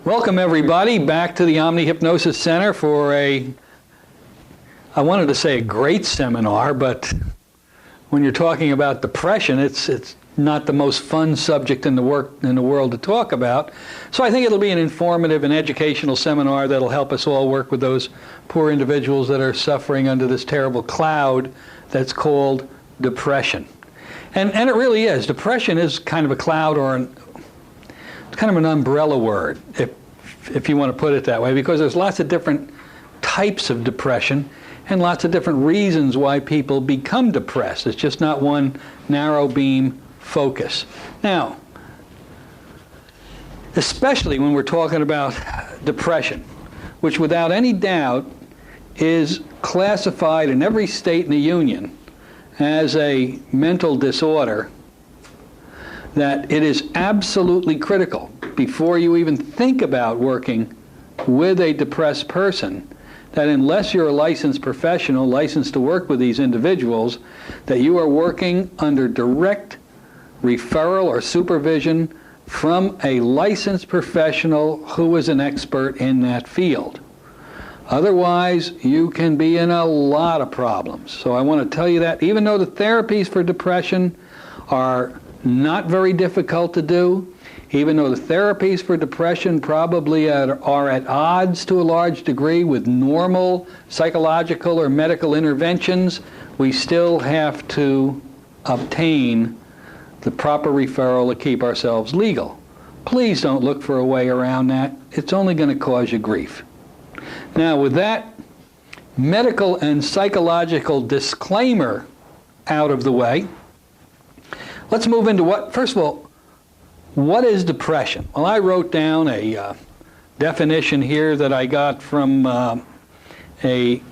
Welcome everybody back to the Omni Hypnosis Center for I wanted to say a great seminar, but when you're talking about depression, it's not the most fun subject in the world to talk about. So I think it'll be an informative and educational seminar that'll help us all work with those poor individuals that are suffering under this terrible cloud that's called depression. And it really is. Depression is kind of a cloud, or it's kind of an umbrella word, if you want to put it that way, because there's lots of different types of depression and lots of different reasons why people become depressed. It's just not one narrow beam focus. Now, especially when we're talking about depression, which without any doubt is classified in every state in the Union as a mental disorder, that it is absolutely critical before you even think about working with a depressed person, that unless you're a licensed professional, licensed to work with these individuals, that you are working under direct referral or supervision from a licensed professional who is an expert in that field. Otherwise, you can be in a lot of problems. So I want to tell you that even though the therapies for depression are not very difficult to do, even though the therapies for depression probably are at odds to a large degree with normal psychological or medical interventions, we still have to obtain the proper referral to keep ourselves legal. Please don't look for a way around that. It's only going to cause you grief. Now, with that medical and psychological disclaimer out of the way, let's move into first of all, what is depression? Well, I wrote down a definition here that I got from a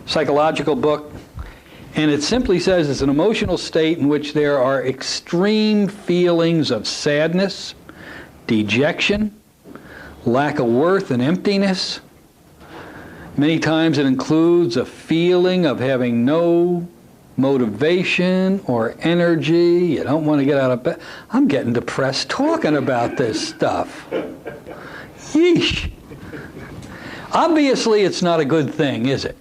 psychological book, and it simply says it's an emotional state in which there are extreme feelings of sadness, dejection, lack of worth and emptiness. Many times it includes a feeling of having no motivation or energy. You don't want to get out of bed. I'm getting depressed talking about this stuff. Yeesh. Obviously, it's not a good thing, is it?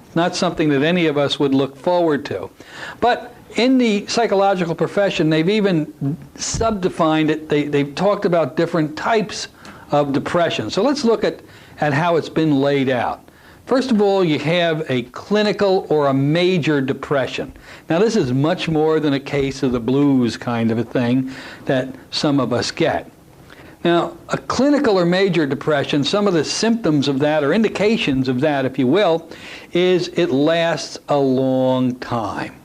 It's not something that any of us would look forward to. But in the psychological profession, they've even subdefined it. They've talked about different types of depression. So let's look at how it's been laid out. First of all, you have a clinical or a major depression. Now, this is much more than a case of the blues kind of a thing that some of us get. Now, a clinical or major depression, some of the symptoms of that, or indications of that, if you will, is it lasts a long time.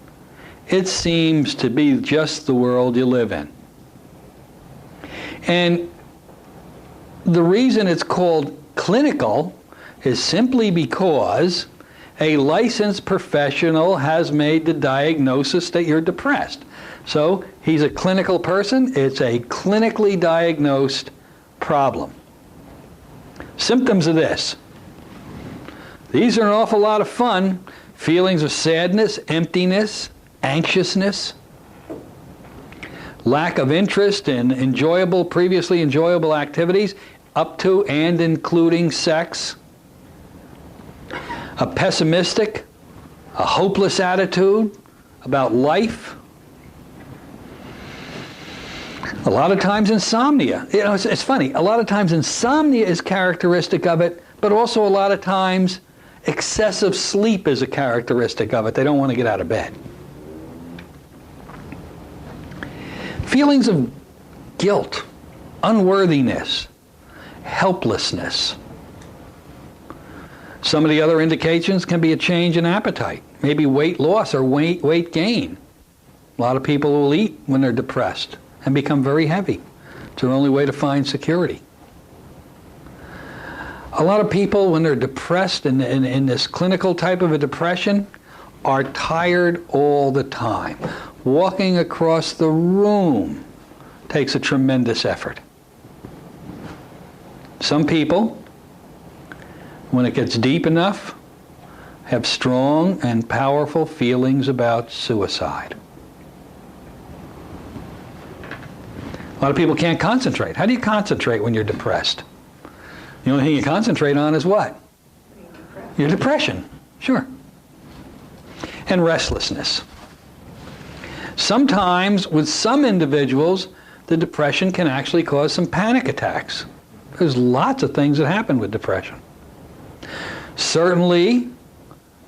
It seems to be just the world you live in. And the reason it's called clinical is simply because a licensed professional has made the diagnosis that you're depressed. So he's a clinical person. It's a clinically diagnosed problem. Symptoms of this. These are an awful lot of fun. Feelings of sadness, emptiness, anxiousness, lack of interest in previously enjoyable activities, up to and including sex, a pessimistic, a hopeless attitude about life. A lot of times insomnia. You know, it's funny. A lot of times insomnia is characteristic of it, but also a lot of times excessive sleep is a characteristic of it. They don't want to get out of bed. Feelings of guilt, unworthiness, helplessness. Some of the other indications can be a change in appetite, maybe weight loss or weight gain. A lot of people will eat when they're depressed and become very heavy. It's the only way to find security. A lot of people, when they're depressed in this clinical type of a depression, are tired all the time. Walking across the room takes a tremendous effort. Some people, when it gets deep enough, have strong and powerful feelings about suicide. A lot of people can't concentrate. How do you concentrate when you're depressed? The only thing you concentrate on is what? Your depression. Sure. And restlessness. Sometimes, with some individuals, the depression can actually cause some panic attacks. There's lots of things that happen with depression. Certainly,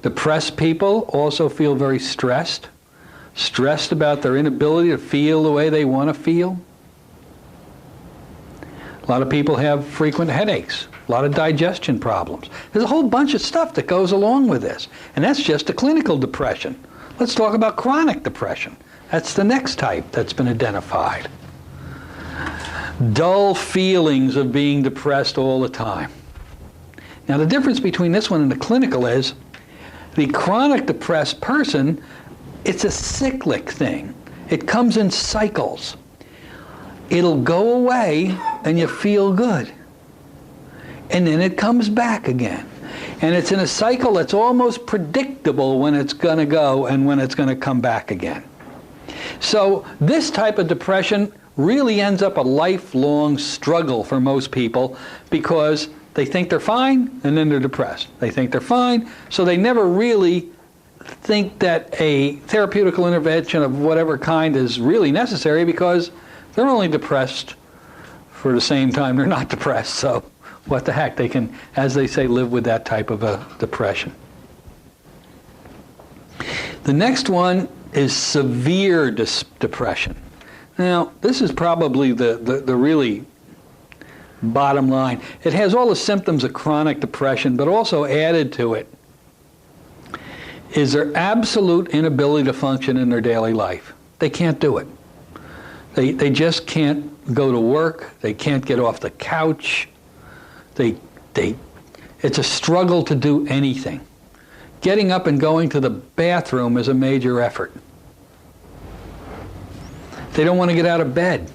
depressed people also feel very stressed about their inability to feel the way they want to feel. A lot of people have frequent headaches, a lot of digestion problems. There's a whole bunch of stuff that goes along with this, and that's just a clinical depression. Let's talk about chronic depression. That's the next type that's been identified. Dull feelings of being depressed all the time. Now, the difference between this one and the clinical is the chronic depressed person, it's a cyclic thing. It comes in cycles. It'll go away and you feel good. And then it comes back again. And it's in a cycle that's almost predictable when it's going to go and when it's going to come back again. So this type of depression really ends up a lifelong struggle for most people because they think they're fine and then they're depressed. They think they're fine, so they never really think that a therapeutical intervention of whatever kind is really necessary because they're only depressed for the same time they're not depressed. So what the heck, they can, as they say, live with that type of a depression. The next one is severe depression. Now, this is probably the really bottom line. It has all the symptoms of chronic depression, but also added to it is their absolute inability to function in their daily life. They can't do it. They just can't go to work. They can't get off the couch. It's a struggle to do anything. Getting up and going to the bathroom is a major effort. They don't want to get out of bed.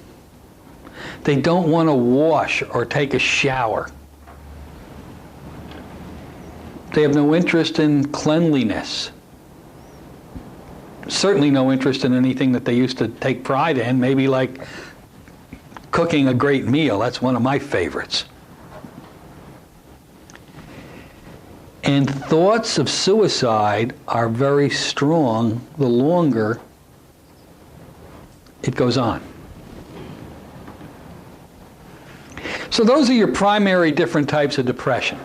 They don't want to wash or take a shower. They have no interest in cleanliness. Certainly no interest in anything that they used to take pride in, maybe like cooking a great meal. That's one of my favorites. And thoughts of suicide are very strong the longer it goes on. So those are your primary different types of depression.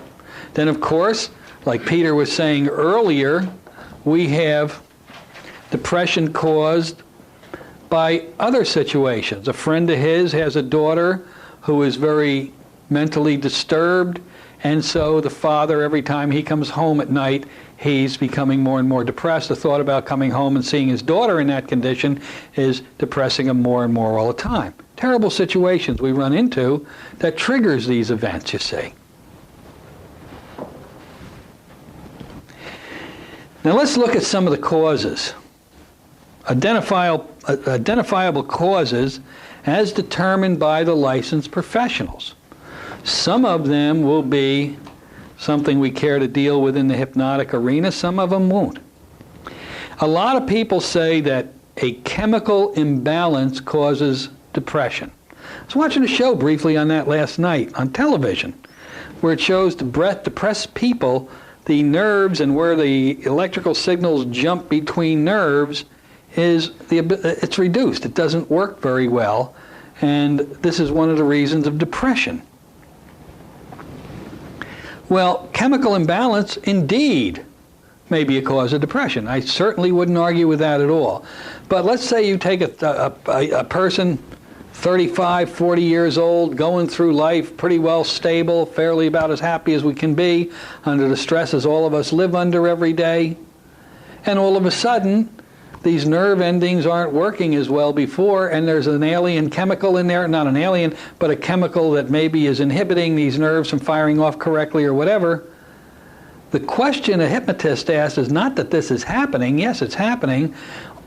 Then, of course, like Peter was saying earlier, we have depression caused by other situations. A friend of his has a daughter who is very mentally disturbed, and so the father, every time he comes home at night, he's becoming more and more depressed. The thought about coming home and seeing his daughter in that condition is depressing him more and more all the time. Terrible situations we run into that triggers these events, you see. Now let's look at some of the causes. Identifiable causes as determined by the licensed professionals. Some of them will be something we care to deal with in the hypnotic arena. Some of them won't. A lot of people say that a chemical imbalance causes depression. I was watching a show briefly on that last night on television, where it shows depressed people, the nerves and where the electrical signals jump between nerves it's reduced. It doesn't work very well, and this is one of the reasons of depression. Well, chemical imbalance indeed may be a cause of depression. I certainly wouldn't argue with that at all. But let's say you take a person 35, 40 years old, going through life pretty well stable, fairly about as happy as we can be, under the stresses all of us live under every day, and all of a sudden these nerve endings aren't working as well before, and there's an alien chemical in there, not an alien, but a chemical that maybe is inhibiting these nerves from firing off correctly or whatever. The question a hypnotist asks is not that this is happening. Yes, it's happening.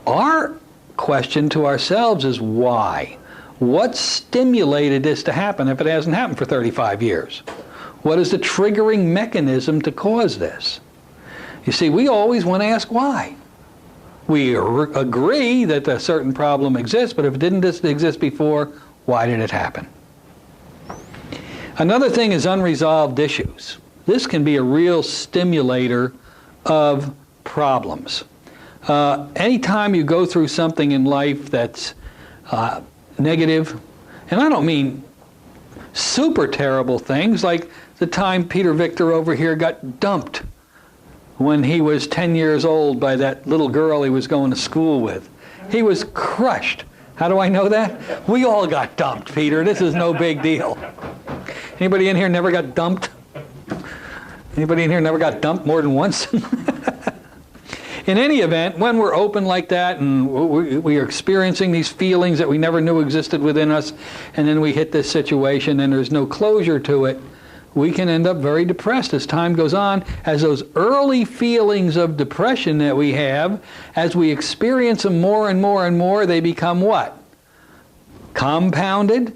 Our question to ourselves is why? What stimulated this to happen if it hasn't happened for 35 years? What is the triggering mechanism to cause this? You see, we always want to ask why. We agree that a certain problem exists, but if it didn't exist before, why did it happen? Another thing is unresolved issues. This can be a real stimulator of problems. Anytime you go through something in life that's negative, and I don't mean super terrible things, like the time Peter Victor over here got dumped when he was 10 years old by that little girl he was going to school with. He was crushed. How do I know that? We all got dumped, Peter. This is no big deal. Anybody in here never got dumped? Anybody in here never got dumped more than once? In any event, when we're open like that and we are experiencing these feelings that we never knew existed within us, and then we hit this situation and there's no closure to it, we can end up very depressed as time goes on, as those early feelings of depression that we have, as we experience them more and more and more, they become what? Compounding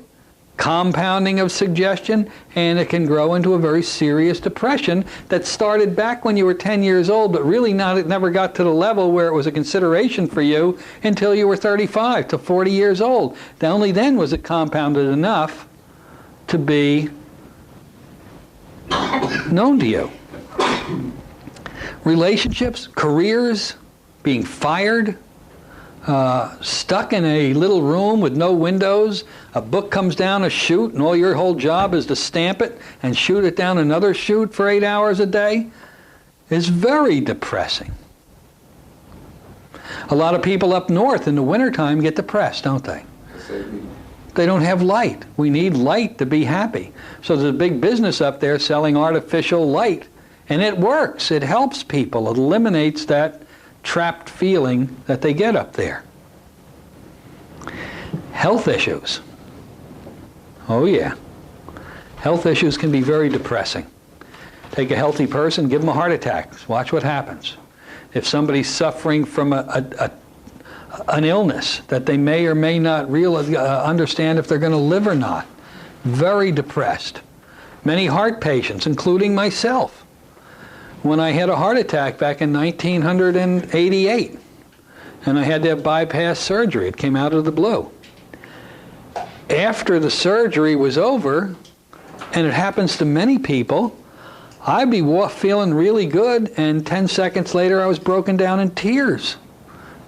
of suggestion, and it can grow into a very serious depression that started back when you were 10 years old, but really it never got to the level where it was a consideration for you until you were 35 to 40 years old. Only then was it compounded enough to be known to you. Relationships, careers, being fired, stuck in a little room with no windows, a book comes down a chute and all your whole job is to stamp it and shoot it down another chute for 8 hours a day, is very depressing. A lot of people up north in the wintertime get depressed, don't they? They don't have light. We need light to be happy. So there's a big business up there selling artificial light, and it works. It helps people. It eliminates that trapped feeling that they get up there. Health issues. Oh yeah. Health issues can be very depressing. Take a healthy person, give them a heart attack. Watch what happens. If somebody's suffering from an illness that they may or may not understand if they're going to live or not, very depressed. Many heart patients, including myself, when I had a heart attack back in 1988, and I had to have bypass surgery. It came out of the blue. After the surgery was over, and it happens to many people, I'd be feeling really good, and 10 seconds later I was broken down in tears,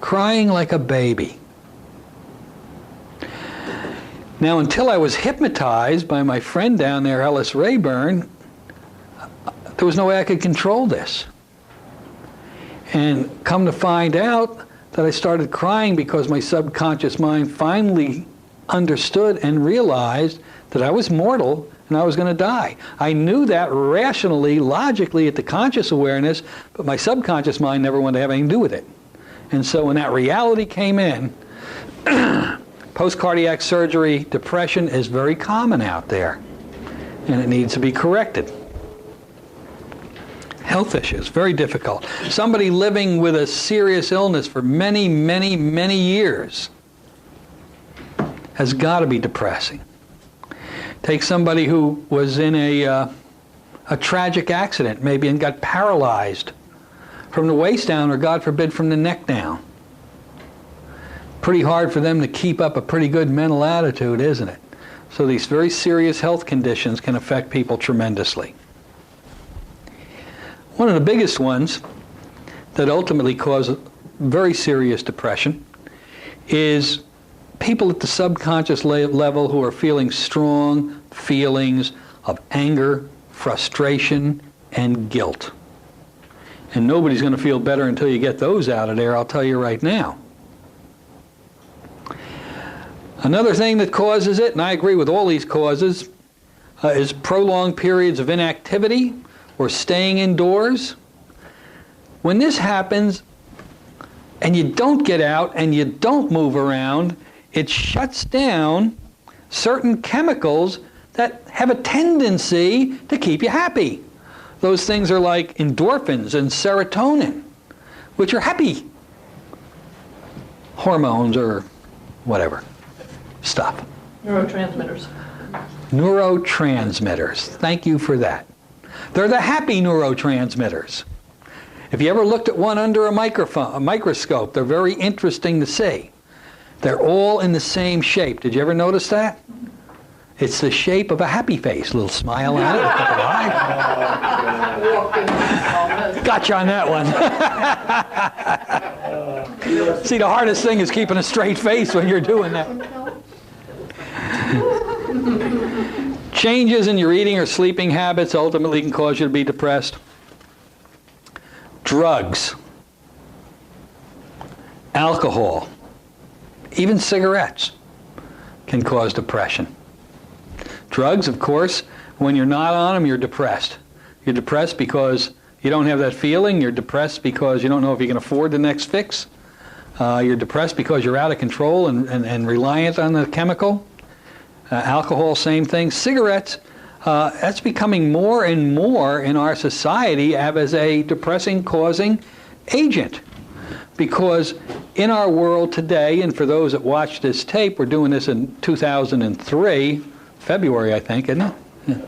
crying like a baby. Now, until I was hypnotized by my friend down there, Ellis Rayburn, there was no way I could control this. And come to find out that I started crying because my subconscious mind finally understood and realized that I was mortal and I was going to die. I knew that rationally, logically at the conscious awareness, but my subconscious mind never wanted to have anything to do with it. And so when that reality came in, post-cardiac surgery depression is very common out there, and it needs to be corrected. Health issues, very difficult. Somebody living with a serious illness for many, many, many years has got to be depressing. Take somebody who was in a tragic accident, maybe, and got paralyzed from the waist down, or God forbid, from the neck down. Pretty hard for them to keep up a pretty good mental attitude, isn't it? So these very serious health conditions can affect people tremendously. One of the biggest ones that ultimately cause very serious depression is people at the subconscious level who are feeling strong feelings of anger, frustration, and guilt. And nobody's going to feel better until you get those out of there, I'll tell you right now. Another thing that causes it, and I agree with all these causes, is prolonged periods of inactivity or staying indoors. When this happens and you don't get out and you don't move around, it shuts down certain chemicals that have a tendency to keep you happy. Those things are like endorphins and serotonin, which are happy hormones or whatever stuff. Neurotransmitters. Neurotransmitters. Thank you for that. They're the happy neurotransmitters. If you ever looked at one under a microscope, they're very interesting to see. They're all in the same shape. Did you ever notice that? It's the shape of a happy face. A little smile on it, a couple of eyes. Got you on that one. See, the hardest thing is keeping a straight face when you're doing that. Changes in your eating or sleeping habits ultimately can cause you to be depressed. Drugs, alcohol, even cigarettes can cause depression. Drugs, of course, when you're not on them, you're depressed. You're depressed because you don't have that feeling. You're depressed because you don't know if you can afford the next fix. You're depressed because you're out of control and reliant on the chemical. Alcohol, same thing. Cigarettes, that's becoming more and more in our society as a depressing causing agent. Because in our world today, and for those that watch this tape, we're doing this in 2003, February I think, isn't it? Yeah.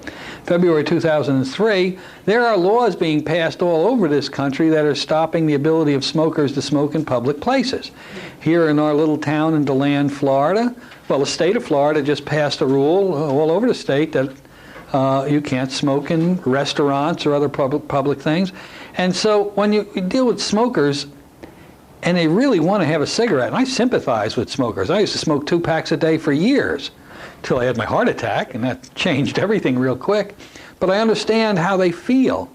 February 2003, there are laws being passed all over this country that are stopping the ability of smokers to smoke in public places. Here in our little town in DeLand, Florida, well, the state of Florida just passed a rule all over the state that you can't smoke in restaurants or other public things. And so when you deal with smokers, and they really want to have a cigarette, and I sympathize with smokers. I used to smoke 2 packs a day for years, till I had my heart attack, and that changed everything real quick. But I understand how they feel.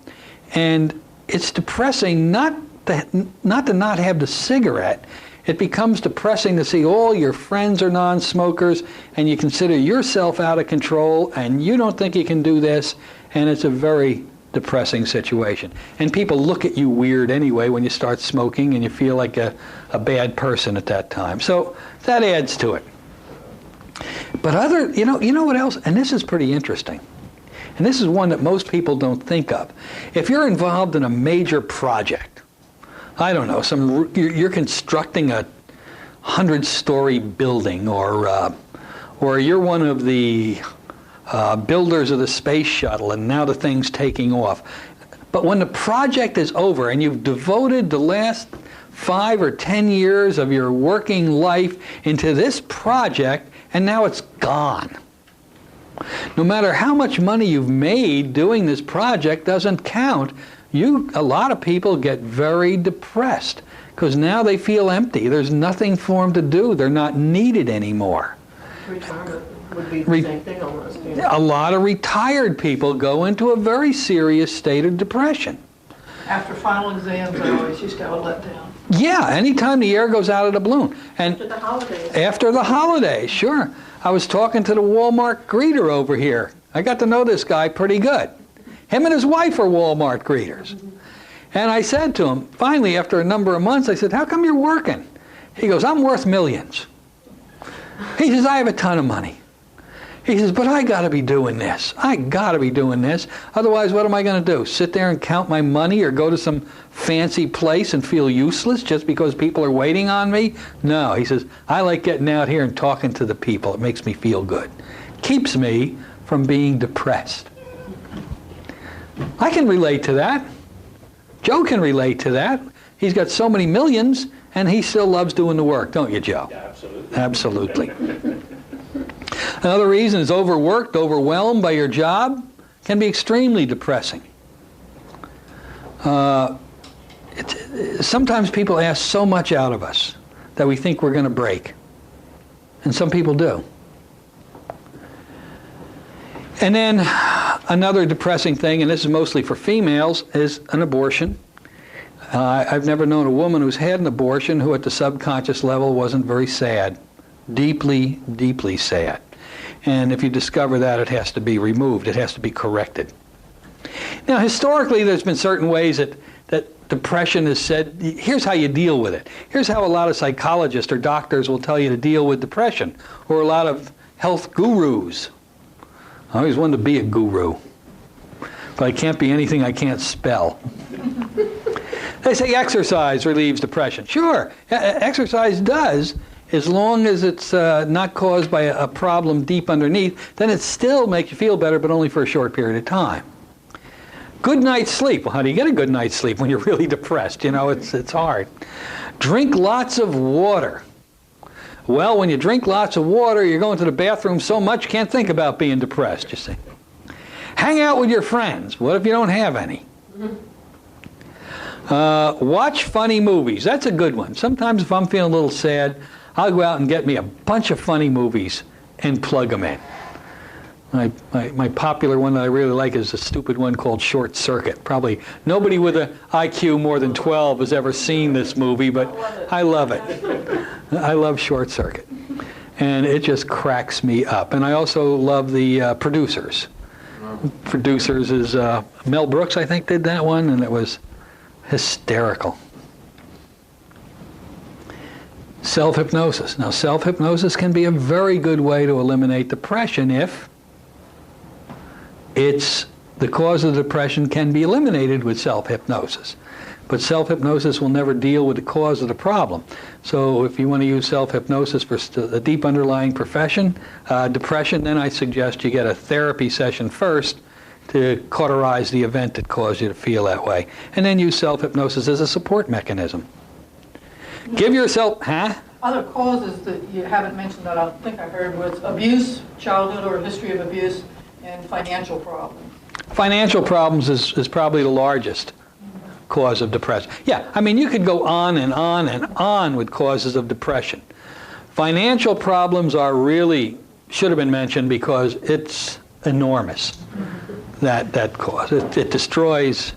And it's depressing not to not have the cigarette. It becomes depressing to see all your friends are non-smokers, and you consider yourself out of control, and you don't think you can do this, and it's a very depressing situation. And people look at you weird anyway when you start smoking, and you feel like a bad person at that time. So that adds to it. But you know what else? And this is pretty interesting. And this is one that most people don't think of. If you're involved in a major project, I don't know, you're constructing a 100-story building, or you're one of the builders of the space shuttle, and now the thing's taking off. But when the project is over and you've devoted the last 5 or 10 years of your working life into this project, and now it's gone. No matter how much money you've made doing this project doesn't count. A lot of people get very depressed because now they feel empty. There's nothing for them to do. They're not needed anymore. Retirement would be the same thing almost. A lot of retired people go into a very serious state of depression. After final exams, I always used to have a letdown. Yeah, anytime the air goes out of the balloon. And After the holidays. After the holidays, sure. I was talking to the Walmart greeter over here. I got to know this guy pretty good. Him and his wife are Walmart greeters. And I said to him, finally, after a number of months, I said, how come you're working? He goes, I'm worth millions. He says, I have a ton of money. He says, but I got to be doing this. I got to be doing this. Otherwise, what am I going to do? Sit there and count my money or go to some fancy place and feel useless just because people are waiting on me? No, he says, I like getting out here and talking to the people. It makes me feel good. Keeps me from being depressed. I can relate to that. Joe can relate to that. He's got so many millions, and he still loves doing the work, don't you, Joe? Yeah, absolutely. Absolutely. Another reason is overworked, overwhelmed by your job can be extremely depressing. Sometimes people ask so much out of us that we think we're going to break. And some people do. And then another depressing thing, and this is mostly for females, is an abortion. I've never known a woman who's had an abortion who at the subconscious level wasn't very sad. Deeply, deeply sad. And if you discover that, it has to be removed. It has to be corrected. Now, historically, there's been certain ways that depression is said. Here's how you deal with it. Here's how a lot of psychologists or doctors will tell you to deal with depression, or a lot of health gurus. I always wanted to be a guru, but I can't be anything I can't spell. They say exercise relieves depression. Sure, exercise does, as long as it's not caused by a problem deep underneath. Then it still makes you feel better, but only for a short period of time. Good night's sleep. Well, how do you get a good night's sleep when you're really depressed? You know, it's hard. Drink lots of water. Well, when you drink lots of water, you're going to the bathroom so much you can't think about being depressed, you see. Hang out with your friends. What if you don't have any? Watch funny movies. That's a good one. Sometimes if I'm feeling a little sad, I'll go out and get me a bunch of funny movies and plug them in. My popular one that I really like is a stupid one called Short Circuit. Probably nobody with an IQ more than 12 has ever seen this movie, but I love it. I love Short Circuit. And it just cracks me up. And I also love the Producers. Producers is Mel Brooks, I think, did that one, and it was hysterical. Self-hypnosis. Now, self-hypnosis can be a very good way to eliminate depression if the cause of the depression can be eliminated with self-hypnosis. But self-hypnosis will never deal with the cause of the problem. So if you want to use self-hypnosis for a deep underlying depression, then I suggest you get a therapy session first to cauterize the event that caused you to feel that way. And then use self-hypnosis as a support mechanism. Give yourself, Other causes that you haven't mentioned that I think I heard was abuse, childhood or history of abuse, and financial problems. Financial problems is probably the largest cause of depression. Yeah, I mean, you could go on and on and on with causes of depression. Financial problems should have been mentioned because it's enormous, that cause. It destroys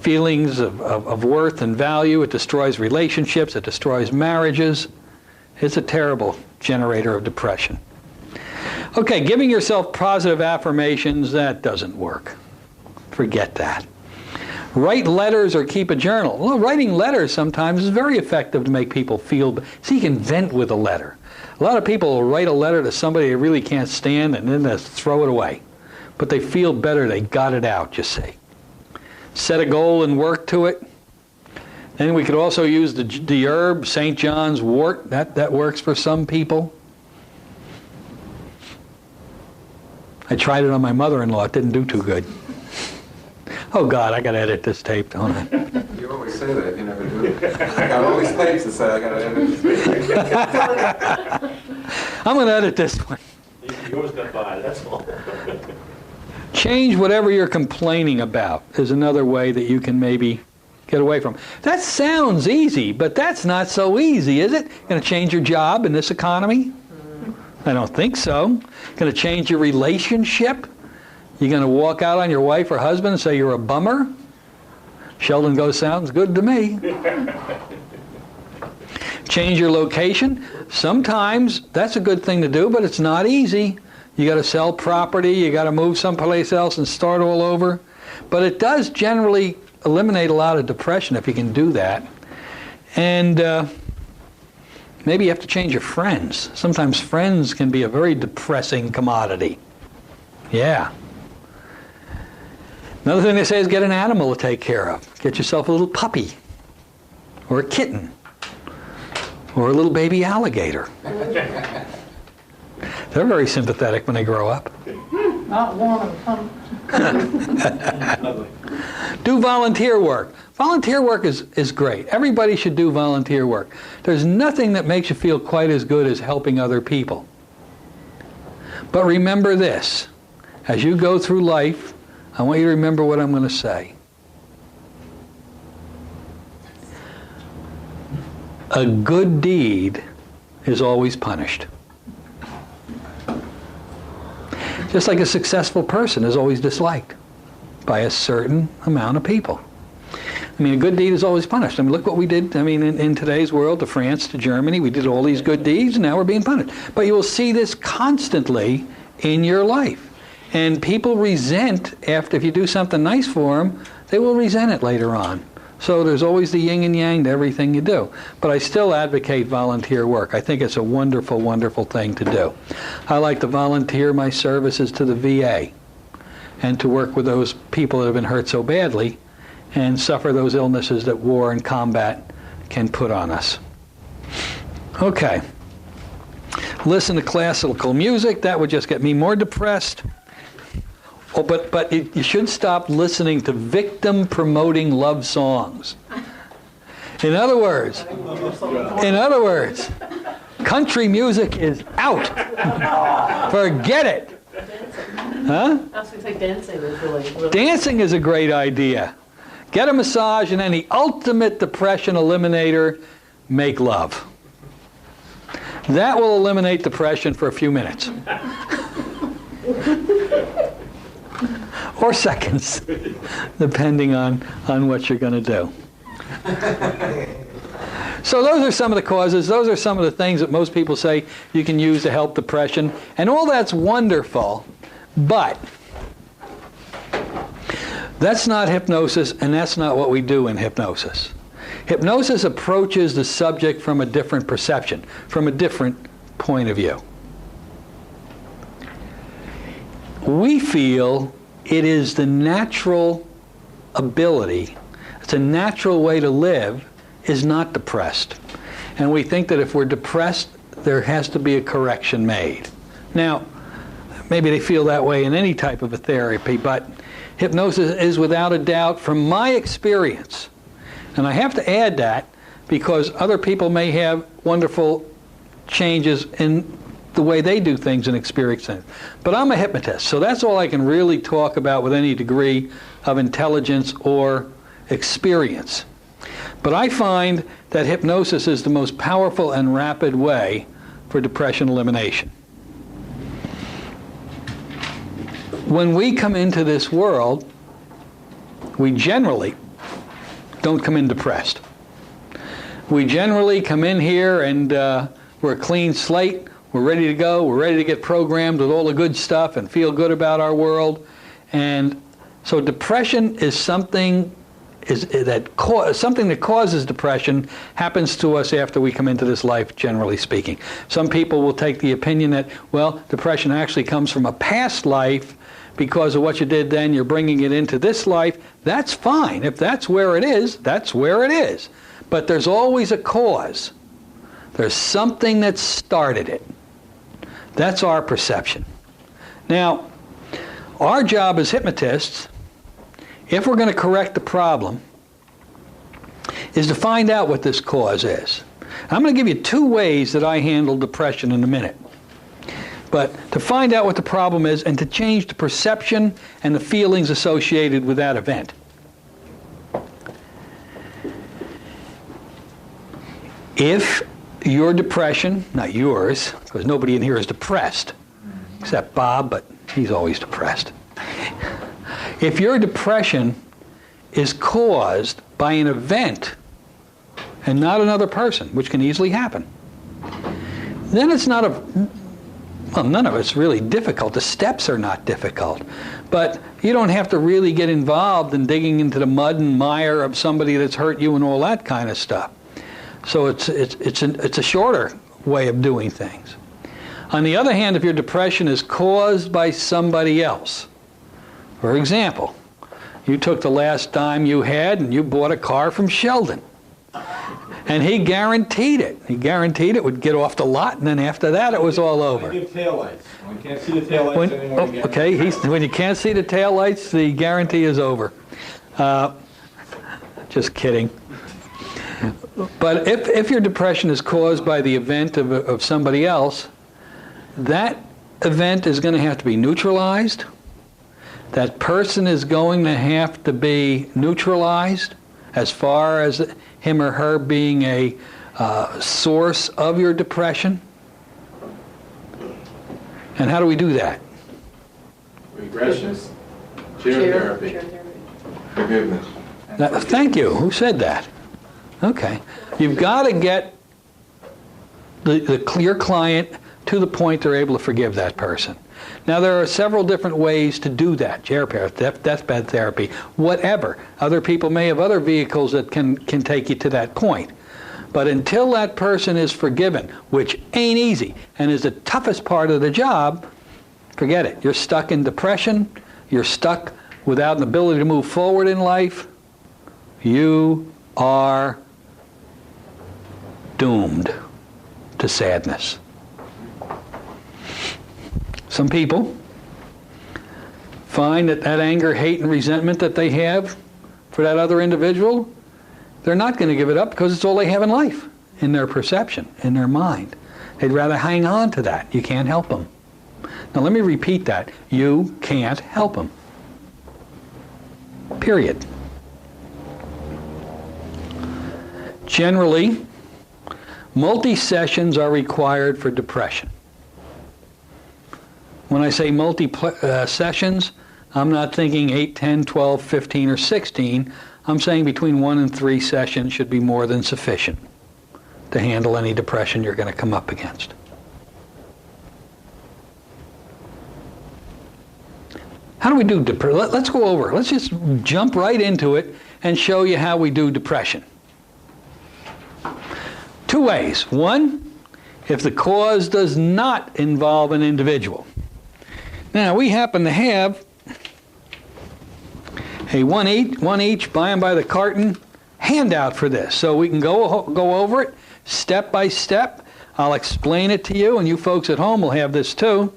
feelings of worth and value. It destroys relationships. It destroys marriages. It's a terrible generator of depression. Okay, giving yourself positive affirmations, that doesn't work. Forget that. Write letters or keep a journal. Well, writing letters sometimes is very effective to make people feel. So you can vent with a letter. A lot of people will write a letter to somebody they really can't stand and then they throw it away. But they feel better. They got it out, you see. Set a goal and work to it. Then we could also use the herb, St. John's wort. That works for some people. I tried it on my mother-in-law. It didn't do too good. Oh, God, I got to edit this tape, don't I? You always say that. You never do it. I got all these tapes to say I got to edit this tape. I'm going to edit this one. Yours got by, that's all. Change whatever you're complaining about is another way that you can maybe get away from. That sounds easy, but that's not so easy, is it? Going to change your job in this economy? I don't think so. Going to change your relationship? You're going to walk out on your wife or husband and say you're a bummer? Sheldon goes, sounds good to me. Change your location? Sometimes that's a good thing to do, but it's not easy. You got to sell property, you got to move someplace else and start all over. But it does generally eliminate a lot of depression if you can do that. And maybe you have to change your friends. Sometimes friends can be a very depressing commodity. Yeah. Another thing they say is get an animal to take care of. Get yourself a little puppy, or a kitten, or a little baby alligator. They're very sympathetic when they grow up. Not warm and Do volunteer work. Volunteer work is great. Everybody should do volunteer work. There's nothing that makes you feel quite as good as helping other people. But remember this. As you go through life, I want you to remember what I'm going to say. A good deed is always punished. Just like a successful person is always disliked by a certain amount of people. I mean, a good deed is always punished. I mean, look what we did. I mean, in today's world, to France, to Germany, we did all these good deeds, and now we're being punished. But you will see this constantly in your life. And people resent, if you do something nice for them, they will resent it later on. So there's always the yin and yang to everything you do. But I still advocate volunteer work. I think it's a wonderful, wonderful thing to do. I like to volunteer my services to the VA and to work with those people that have been hurt so badly and suffer those illnesses that war and combat can put on us. Okay. Listen to classical music. That would just get me more depressed. Oh, but you should stop listening to victim-promoting love songs. In other words, Country music is out. Forget it. Huh? I was going to say dancing is really... Dancing is a great idea. Get a massage, and then the ultimate depression eliminator, make love. That will eliminate depression for a few minutes. Or seconds, depending on what you're going to do. So those are some of the causes. Those are some of the things that most people say you can use to help depression. And all that's wonderful, but that's not hypnosis, and that's not what we do in hypnosis. Hypnosis approaches the subject from a different perception, from a different point of view. We feel it is the natural ability, it's a natural way to live, is not depressed. And we think that if we're depressed, there has to be a correction made. Now, maybe they feel that way in any type of a therapy, but hypnosis is without a doubt, from my experience, and I have to add that because other people may have wonderful changes in the way they do things and experience things. But I'm a hypnotist, so that's all I can really talk about with any degree of intelligence or experience. But I find that hypnosis is the most powerful and rapid way for depression elimination. When we come into this world, we generally don't come in depressed. We generally come in here and we're a clean slate. We're ready to go. We're ready to get programmed with all the good stuff and feel good about our world. And so depression is something that causes depression happens to us after we come into this life, generally speaking. Some people will take the opinion that, well, depression actually comes from a past life because of what you did then. You're bringing it into this life. That's fine. If that's where it is, that's where it is. But there's always a cause. There's something that started it. That's our perception. Now, our job as hypnotists, if we're going to correct the problem, is to find out what this cause is. I'm going to give you 2 ways that I handle depression in a minute. But to find out what the problem is and to change the perception and the feelings associated with that event. If your depression, not yours, because nobody in here is depressed, except Bob, but he's always depressed. If your depression is caused by an event and not another person, which can easily happen, then it's not well, none of it's really difficult. The steps are not difficult. But you don't have to really get involved in digging into the mud and mire of somebody that's hurt you and all that kind of stuff. So it's a shorter way of doing things. On the other hand, if your depression is caused by somebody else, for example, you took the last dime you had and you bought a car from Sheldon. And he guaranteed it. He guaranteed it would get off the lot, and then after that it was all over. I give taillights. When you can't see the taillights anymore, you okay, when you can't see the taillights, the guarantee is over. Just kidding. But if your depression is caused by the event of somebody else, that event is going to have to be neutralized. That person is going to have to be neutralized as far as him or her being a source of your depression. And how do we do that? Regression, cheer therapy, forgiveness. Thank you. Who said that? Okay. You've got to get your client to the point they're able to forgive that person. Now, there are several different ways to do that. Deathbed therapy, whatever. Other people may have other vehicles that can take you to that point. But until that person is forgiven, which ain't easy and is the toughest part of the job, forget it. You're stuck in depression. You're stuck without an ability to move forward in life. You are doomed to sadness. Some people find that anger, hate, and resentment that they have for that other individual, they're not going to give it up because it's all they have in life, in their perception, in their mind. They'd rather hang on to that. You can't help them. Now let me repeat that. You can't help them. Period. Generally, multi-sessions are required for depression. When I say multi-sessions, I'm not thinking 8, 10, 12, 15, or 16. I'm saying between 1 and 3 sessions should be more than sufficient to handle any depression you're going to come up against. How do we do depression? Let's go over it. Let's just jump right into it and show you how we do depression. 2 ways. One, if the cause does not involve an individual. Now, we happen to have a one each, buy 'em by the carton, handout for this. So we can go over it step by step. I'll explain it to you, and you folks at home will have this too.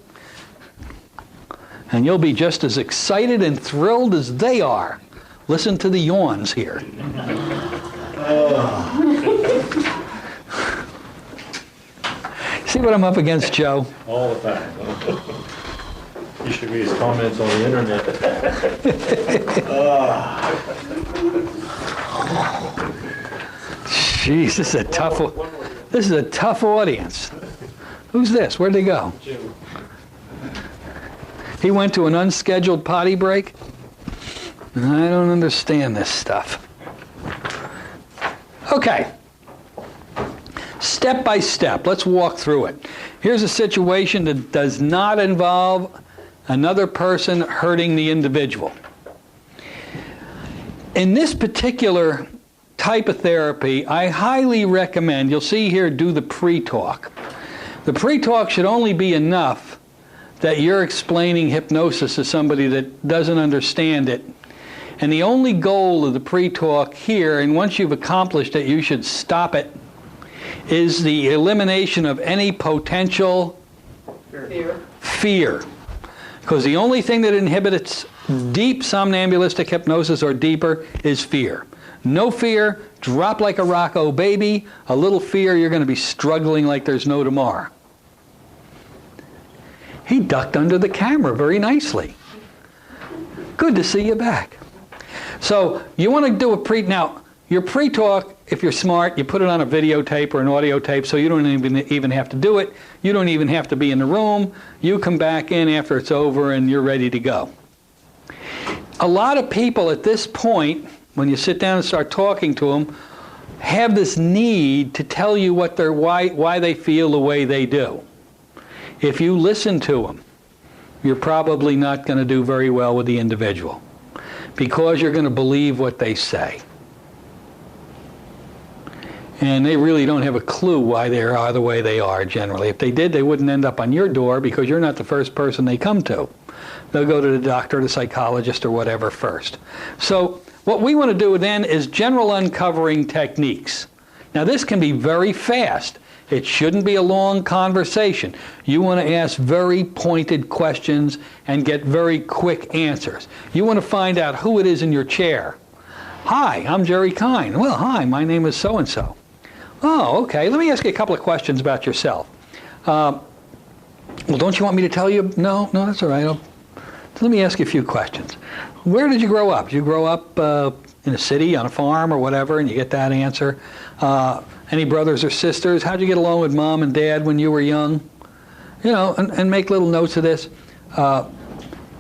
And you'll be just as excited and thrilled as they are. Listen to the yawns here. See what I'm up against, Joe? All the time. You should read his comments on the internet. Jeez, this is a tough audience. Who's this? Where'd they go? Jim. He went to an unscheduled potty break? I don't understand this stuff. Okay. Step by step, let's walk through it. Here's a situation that does not involve another person hurting the individual. In this particular type of therapy, I highly recommend, you'll see here, do the pre-talk. The pre-talk should only be enough that you're explaining hypnosis to somebody that doesn't understand it. And the only goal of the pre-talk here, and once you've accomplished it, you should stop it, is the elimination of any potential fear. Because the only thing that inhibits deep somnambulistic hypnosis or deeper is fear. No fear, drop like a rocko baby. A little fear, you're going to be struggling like there's no tomorrow. He ducked under the camera very nicely. Good to see you back. So you want to do a now your pre-talk, if you're smart, you put it on a videotape or an audio tape, so you don't even have to do it. You don't even have to be in the room. You come back in after it's over and you're ready to go. A lot of people at this point, when you sit down and start talking to them, have this need to tell you what why they feel the way they do. If you listen to them, you're probably not going to do very well with the individual, because you're going to believe what they say. And they really don't have a clue why they are the way they are generally. If they did, they wouldn't end up on your door, because you're not the first person they come to. They'll go to the doctor, the psychologist, or whatever first. So what we want to do then is general uncovering techniques. Now this can be very fast. It shouldn't be a long conversation. You want to ask very pointed questions and get very quick answers. You want to find out who it is in your chair. Hi, I'm Jerry Kein. Well, hi, my name is so-and-so. Oh, okay. Let me ask you a couple of questions about yourself. Well, don't you want me to tell you? No, that's all right. Let me ask you a few questions. Where did you grow up? Did you grow up in a city, on a farm, or whatever, and you get that answer? Any brothers or sisters? How'd you get along with mom and dad when you were young? You know, and make little notes of this.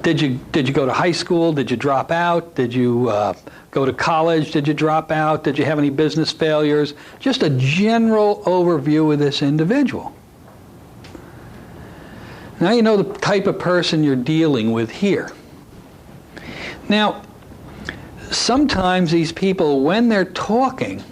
Did you go to high school? Did you drop out? Did you go to college? Did you drop out? Did you have any business failures? Just a general overview of this individual. Now you know the type of person you're dealing with here. Now, sometimes these people, when they're talking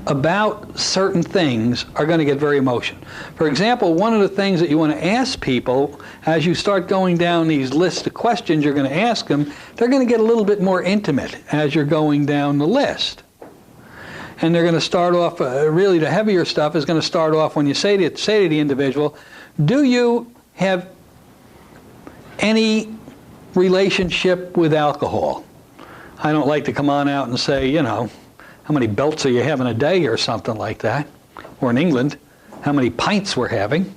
about certain things, are going to get very emotional. For example, one of the things that you want to ask people as you start going down these lists of questions you're going to ask them, they're going to get a little bit more intimate as you're going down the list. And they're going to start off, really the heavier stuff is going to start off when you say to the individual, do you have any relationship with alcohol? I don't like to come on out and say, you know, how many belts are you having a day or something like that, or in England, how many pints we're having.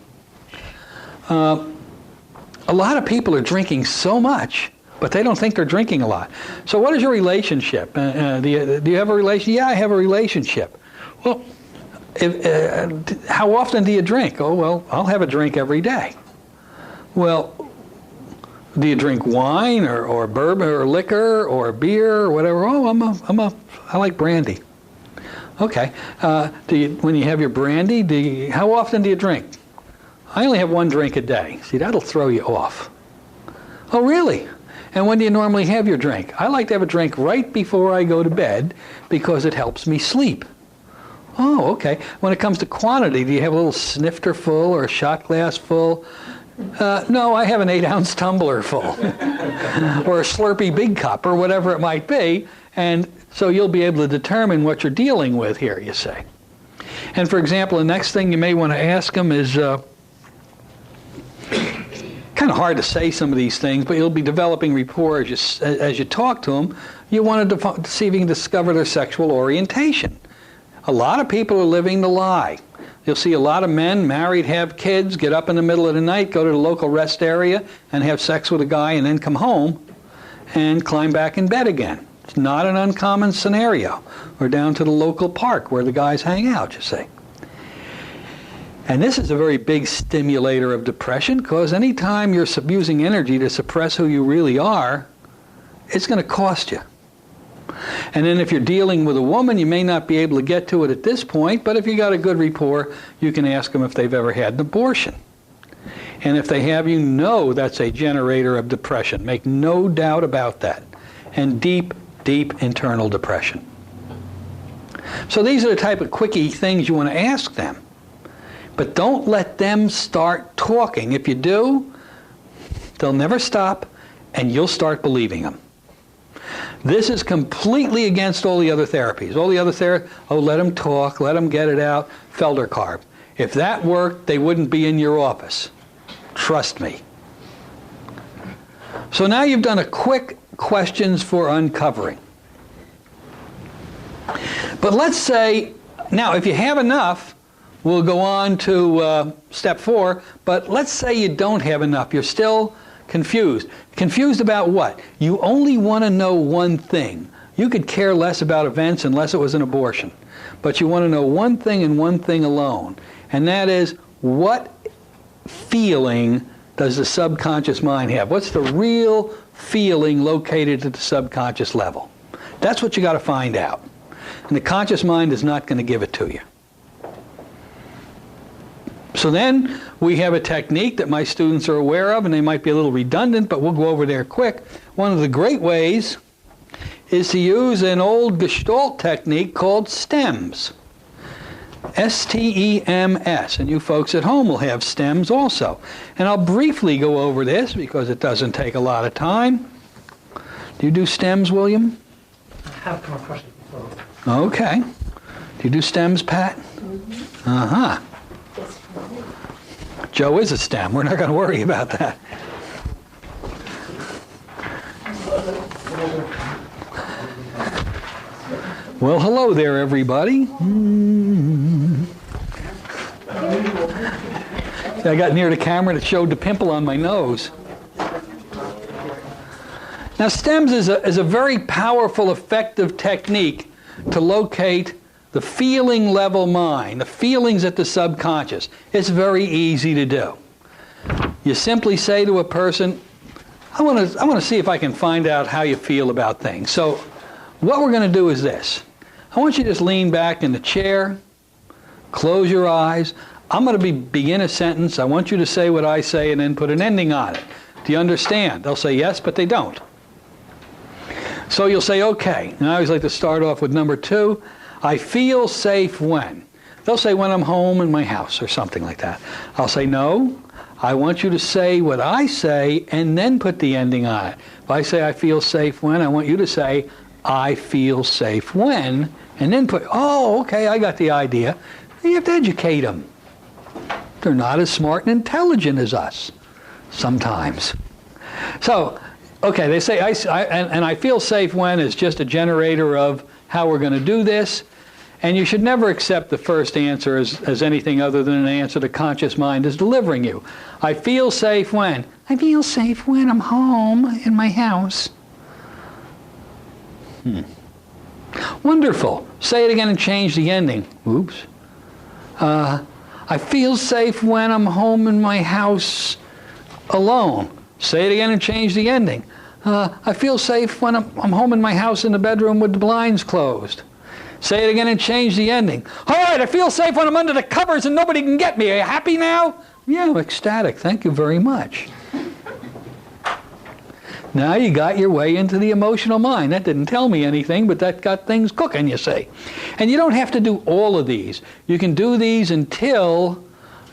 A lot of people are drinking so much, but they don't think they're drinking a lot. So what is your relationship? Do you have a relationship? Yeah, I have a relationship. Well, how often do you drink? Oh, well, I'll have a drink every day. Well, do you drink wine or bourbon or liquor or beer or whatever? Oh, I like brandy. Okay. When you have your brandy, how often do you drink? I only have one drink a day. See, that'll throw you off. Oh, really? And when do you normally have your drink? I like to have a drink right before I go to bed because it helps me sleep. Oh, okay. When it comes to quantity, do you have a little snifter full or a shot glass full? No, I have an 8-ounce tumbler full or a Slurpee big cup or whatever it might be. And so you'll be able to determine what you're dealing with here, you say. And for example, the next thing you may want to ask them is kind of hard to say some of these things, but you'll be developing rapport as you talk to them. You want to see if you can discover their sexual orientation. A lot of people are living the lie. You'll see a lot of men, married, have kids, get up in the middle of the night, go to the local rest area, and have sex with a guy, and then come home and climb back in bed again. It's not an uncommon scenario. Or down to the local park where the guys hang out, you see. And this is a very big stimulator of depression, because anytime you're using energy to suppress who you really are, it's going to cost you. And then if you're dealing with a woman, you may not be able to get to it at this point, but if you got a good rapport, you can ask them if they've ever had an abortion. And if they have, you know that's a generator of depression. Make no doubt about that. And deep, deep internal depression. So these are the type of quickie things you want to ask them. But don't let them start talking. If you do, they'll never stop, and you'll start believing them. This is completely against all the other therapies. All the other therapies, let them talk, let them get it out, Feldercarb. If that worked, they wouldn't be in your office. Trust me. So now you've done a quick questions for uncovering. But let's say, now if you have enough, we'll go on to step 4, but let's say you don't have enough. You're still confused. Confused about what? You only want to know one thing. You could care less about events unless it was an abortion. But you want to know one thing and one thing alone. And that is, what feeling does the subconscious mind have? What's the real feeling located at the subconscious level? That's what you got to find out. And the conscious mind is not going to give it to you. So then we have a technique that my students are aware of, and they might be a little redundant, but we'll go over there quick. One of the great ways is to use an old Gestalt technique called STEMS. S-T-E-M-S. And you folks at home will have STEMS also. And I'll briefly go over this because it doesn't take a lot of time. Do you do STEMS, William? I have come across it before. Okay. Do you do STEMS, Pat? Uh-huh. Joe is a STEM. We're not going to worry about that. Well, hello there, everybody. I got near the camera and it showed the pimple on my nose. Now, STEMS is a very powerful, effective technique to locate the feeling level mind, the feelings at the subconscious. It's very easy to do. You simply say to a person, I want to see if I can find out how you feel about things. So what we're going to do is this. I want you to just lean back in the chair, close your eyes. I'm going to begin a sentence. I want you to say what I say and then put an ending on it. Do you understand? They'll say yes, but they don't. So you'll say, okay. And I always like to start off with number 2. I feel safe when? They'll say when I'm home in my house or something like that. I'll say, no, I want you to say what I say and then put the ending on it. If I say I feel safe when, I want you to say I feel safe when, and then put, oh, okay, I got the idea. You have to educate them. They're not as smart and intelligent as us sometimes. So, okay, they say, I feel safe when is just a generator of how we're going to do this. And you should never accept the first answer as anything other than an answer the conscious mind is delivering you. I feel safe when? I feel safe when I'm home in my house. Wonderful. Say it again and change the ending. Oops. I feel safe when I'm home in my house alone. Say it again and change the ending. I feel safe when I'm home in my house in the bedroom with the blinds closed. Say it again and change the ending. All right, I feel safe when I'm under the covers and nobody can get me. Are you happy now? Yeah, I'm ecstatic. Thank you very much. Now you got your way into the emotional mind. That didn't tell me anything, but that got things cooking, you see. And you don't have to do all of these. You can do these until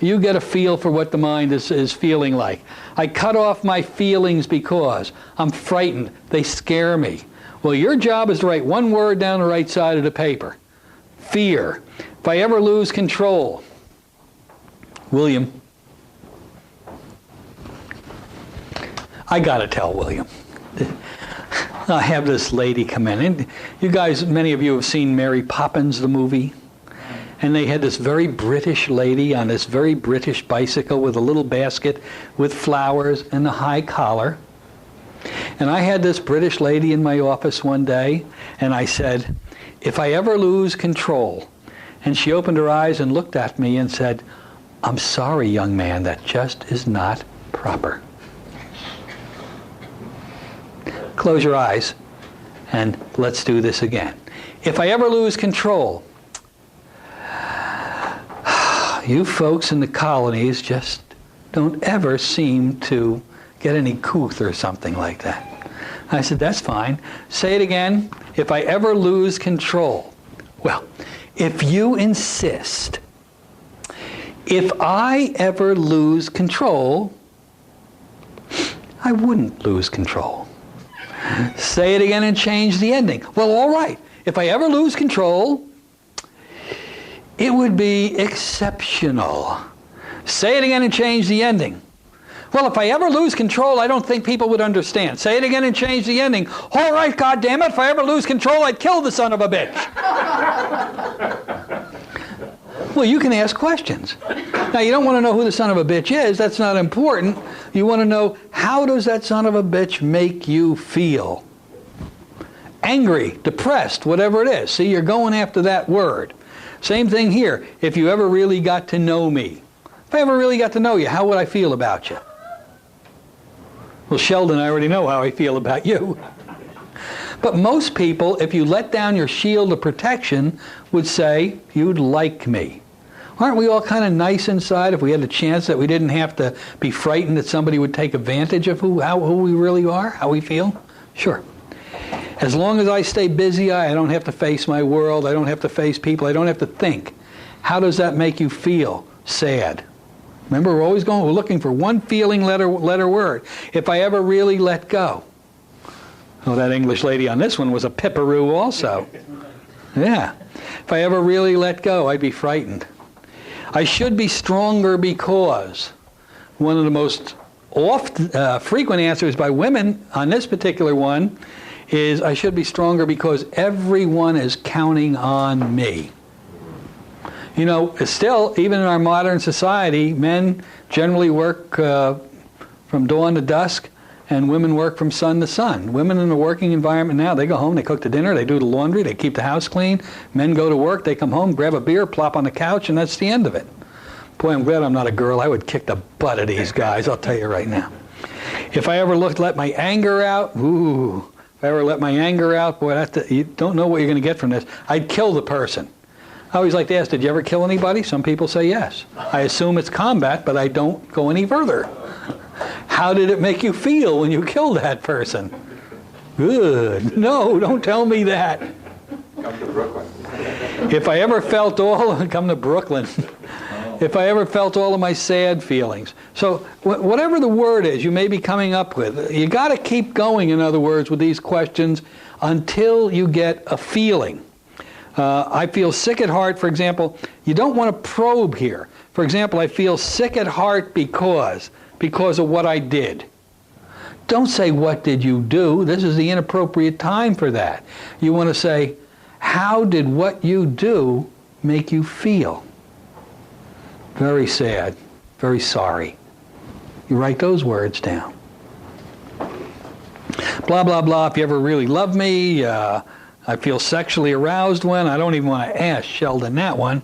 you get a feel for what the mind is feeling like. I cut off my feelings because I'm frightened. They scare me. Well, your job is to write one word down the right side of the paper. Fear. If I ever lose control. William. I got to tell William. I have this lady come in. And you guys, many of you have seen Mary Poppins, the movie. And they had this very British lady on this very British bicycle with a little basket with flowers and a high collar. And I had this British lady in my office one day, and I said, if I ever lose control. And she opened her eyes and looked at me and said, I'm sorry, young man, that just is not proper. Close your eyes, and let's do this again. If I ever lose control, you folks in the colonies just don't ever seem to get any couth or something like that. I said, that's fine. Say it again. If I ever lose control. Well, if you insist, if I ever lose control, I wouldn't lose control. Say it again and change the ending. Well, all right. If I ever lose control, it would be exceptional. Say it again and change the ending. Well, if I ever lose control, I don't think people would understand. Say it again and change the ending. All right, goddammit, if I ever lose control, I'd kill the son of a bitch. Well, you can ask questions. Now, you don't want to know who the son of a bitch is. That's not important. You want to know, how does that son of a bitch make you feel? Angry, depressed, whatever it is. See, you're going after that word. Same thing here. If you ever really got to know me. If I ever really got to know you, how would I feel about you? Well, Sheldon, I already know how I feel about you. But most people, if you let down your shield of protection, would say, you'd like me. Aren't we all kind of nice inside if we had the chance that we didn't have to be frightened that somebody would take advantage of who we really are, how we feel? Sure. As long as I stay busy, I don't have to face my world, I don't have to face people, I don't have to think. How does that make you feel? Sad. Remember, we're looking for one feeling letter word. If I ever really let go. Oh, that English lady on this one was a pipperoo also. Yeah. If I ever really let go, I'd be frightened. I should be stronger because. One of the most frequent answers by women on this particular one is, I should be stronger because everyone is counting on me. You know, still, even in our modern society, men generally work from dawn to dusk, and women work from sun to sun. Women in the working environment now, they go home, they cook the dinner, they do the laundry, they keep the house clean. Men go to work, they come home, grab a beer, plop on the couch, and that's the end of it. Boy, I'm glad I'm not a girl. I would kick the butt of these guys, I'll tell you right now. If I ever let my anger out, boy, you don't know what you're going to get from this. I'd kill the person. I always like to ask, did you ever kill anybody? Some people say yes. I assume it's combat, but I don't go any further. How did it make you feel when you killed that person? Good. No, don't tell me that. Come to Brooklyn. If I ever felt come to Brooklyn. If I ever felt all of my sad feelings. So whatever the word is you may be coming up with, you got to keep going, in other words, with these questions until you get a feeling. I feel sick at heart, for example. You don't want to probe here. For example, I feel sick at heart because of what I did. Don't say, what did you do? This is the inappropriate time for that. You want to say, how did what you do make you feel? Very sad, very sorry. You write those words down. Blah, blah, blah, if you ever really love me, I feel sexually aroused when. I don't even want to ask Sheldon that one.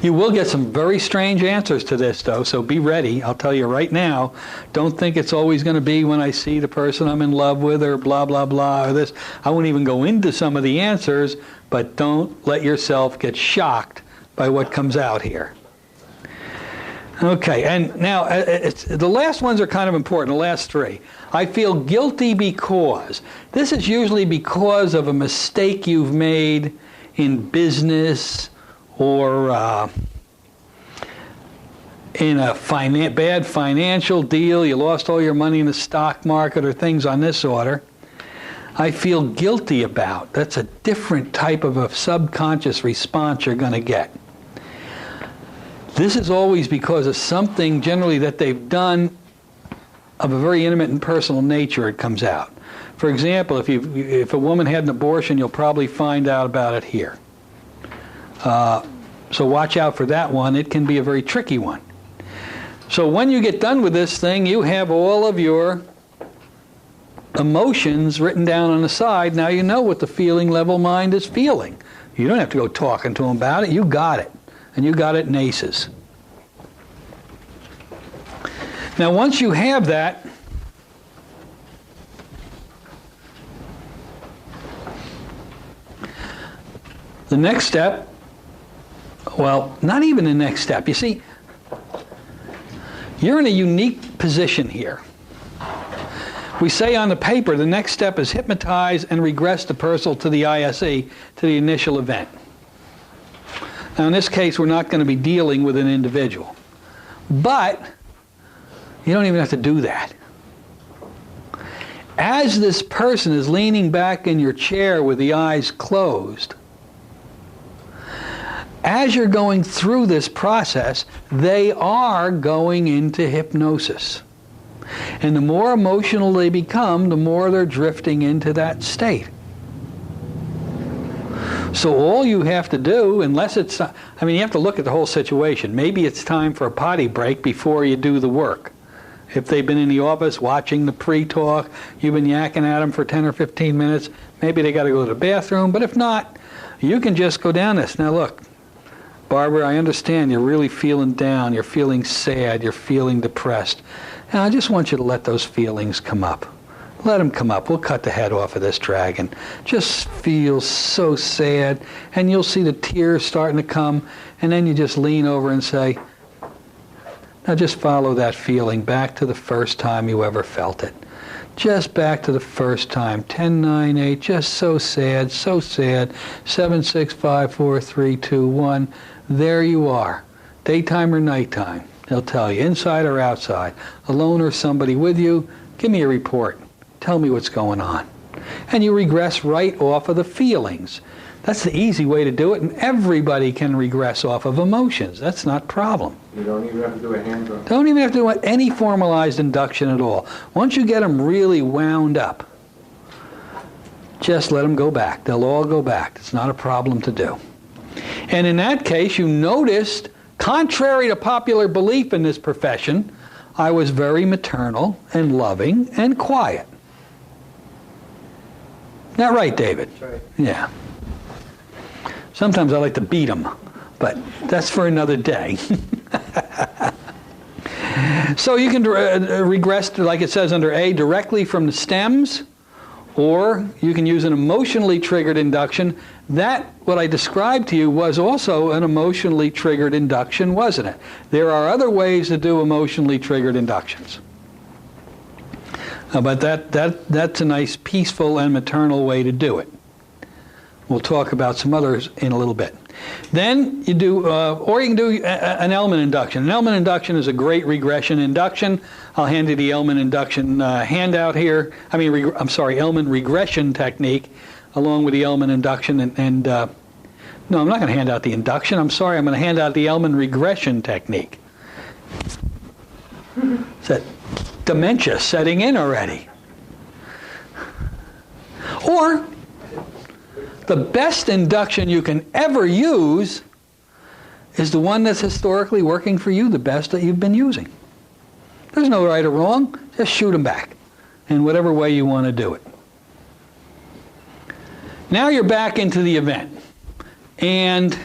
You will get some very strange answers to this, though, so be ready. I'll tell you right now, don't think it's always going to be when I see the person I'm in love with or blah, blah, blah, or this. I won't even go into some of the answers, but don't let yourself get shocked by what comes out here. Okay, and now the last ones are kind of important, the last three. I feel guilty because. This is usually because of a mistake you've made in business or in a bad financial deal. You lost all your money in the stock market or things on this order. I feel guilty about. That's a different type of a subconscious response you're going to get. This is always because of something generally that they've done of a very intimate and personal nature. It comes out. For example, if a woman had an abortion, you'll probably find out about it here. So watch out for that one. It can be a very tricky one. So when you get done with this thing, you have all of your emotions written down on the side. Now you know what the feeling level mind is feeling. You don't have to go talking to them about it. You got it. And you got it in aces. Now once you have that, the next step, well, not even the next step. You see, you're in a unique position here. We say on the paper the next step is hypnotize and regress the person to the ISE, to the initial event. Now in this case, we're not going to be dealing with an individual. But you don't even have to do that. As this person is leaning back in your chair with the eyes closed, as you're going through this process, they are going into hypnosis. And the more emotional they become, the more they're drifting into that state. So all you have to do, unless it's, you have to look at the whole situation. Maybe it's time for a potty break before you do the work. If they've been in the office watching the pre-talk, you've been yakking at them for 10 or 15 minutes, maybe they got to go to the bathroom. But if not, you can just go down this. Now look, Barbara, I understand you're really feeling down, you're feeling sad, you're feeling depressed. And I just want you to let those feelings come up. Let them come up. We'll cut the head off of this dragon. Just feel so sad, and you'll see the tears starting to come, and then you just lean over and say, now just follow that feeling back to the first time you ever felt it. Just back to the first time. 10, 9, 8, just so sad, so sad. 7, 6, 5, 4, 3, 2, 1. There you are. Daytime or nighttime. They'll tell you, inside or outside, alone or somebody with you. Give me a report. Tell me what's going on. And you regress right off of the feelings. That's the easy way to do it, and everybody can regress off of emotions. That's not a problem. You don't even have to do a hand draw. Don't even have to do any formalized induction at all. Once you get them really wound up, just let them go back. They'll all go back. It's not a problem to do. And in that case, you noticed, contrary to popular belief in this profession, I was very maternal and loving and quiet. Not right, David? That's right. Yeah. Sometimes I like to beat them, but that's for another day. So you can regress, to, like it says under A, directly from the stems, or you can use an emotionally triggered induction. That, what I described to you, was also an emotionally triggered induction, wasn't it? There are other ways to do emotionally triggered inductions. But that's a nice, peaceful, and maternal way to do it. We'll talk about some others in a little bit. Then you do, or you can do an element induction. An element induction is a great regression induction. I'll hand you the element induction handout here. Element regression technique, along with the element induction. No, I'm not going to hand out the induction. I'm sorry, I'm going to hand out the element regression technique. Is that dementia setting in already? Or the best induction you can ever use is the one that's historically working for you the best that you've been using. There's no right or wrong. Just shoot them back in whatever way you want to do it. Now you're back into the event. And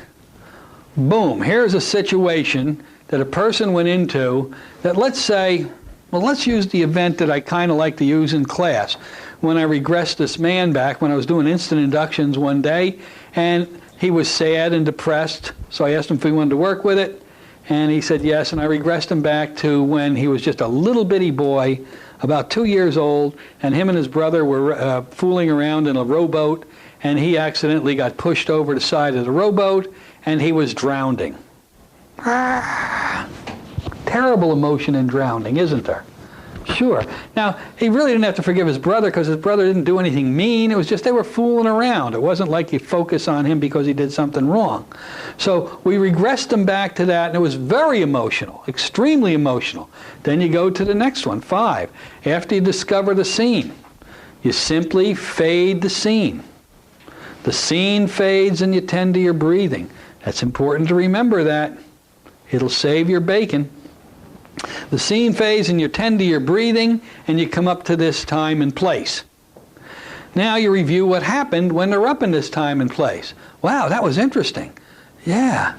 boom, here's a situation that a person went into that, let's say, well, let's use the event that I kind of like to use in class. When I regressed this man back, when I was doing instant inductions one day, and he was sad and depressed, so I asked him if he wanted to work with it, and he said yes, and I regressed him back to when he was just a little bitty boy, about 2 years old, and him and his brother were fooling around in a rowboat, and he accidentally got pushed over the side of the rowboat, and he was drowning. Terrible emotion in drowning, isn't there? Sure. Now, he really didn't have to forgive his brother because his brother didn't do anything mean. It was just they were fooling around. It wasn't like you focus on him because he did something wrong. So we regressed him back to that, and it was very emotional, extremely emotional. Then you go to the next one, 5. After you discover the scene, you simply fade the scene. The scene fades and you tend to your breathing. That's important to remember that. It'll save your bacon. The scene fades and you tend to your breathing and you come up to this time and place. Now you review what happened when they're up in this time and place. Wow, that was interesting. Yeah.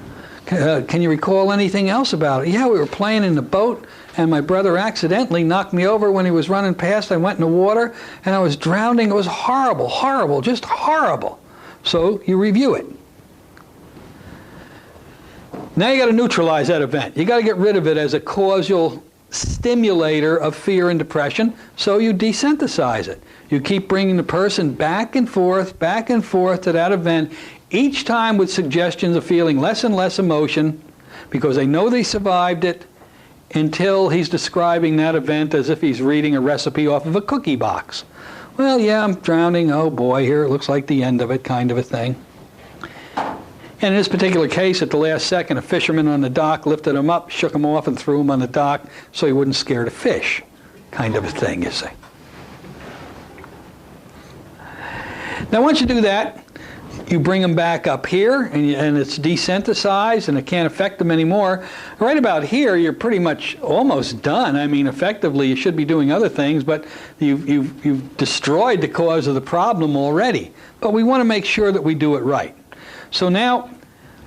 Can you recall anything else about it? Yeah, we were playing in the boat and my brother accidentally knocked me over when he was running past. I went in the water and I was drowning. It was horrible, horrible, just horrible. So you review it. Now you got to neutralize that event. You got to get rid of it as a causal stimulator of fear and depression, so you desensitize it. You keep bringing the person back and forth to that event, each time with suggestions of feeling less and less emotion because they know they survived it, until he's describing that event as if he's reading a recipe off of a cookie box. Well, yeah, I'm drowning. Oh boy, here it looks like the end of it, kind of a thing. And in this particular case, at the last second, a fisherman on the dock lifted him up, shook him off, and threw him on the dock so he wouldn't scare the fish. Kind of a thing, you see. Now, once you do that, you bring them back up here, and it's desensitized, and it can't affect them anymore. Right about here, you're pretty much almost done. I mean, effectively, you should be doing other things, but you've destroyed the cause of the problem already. But we want to make sure that we do it right. So now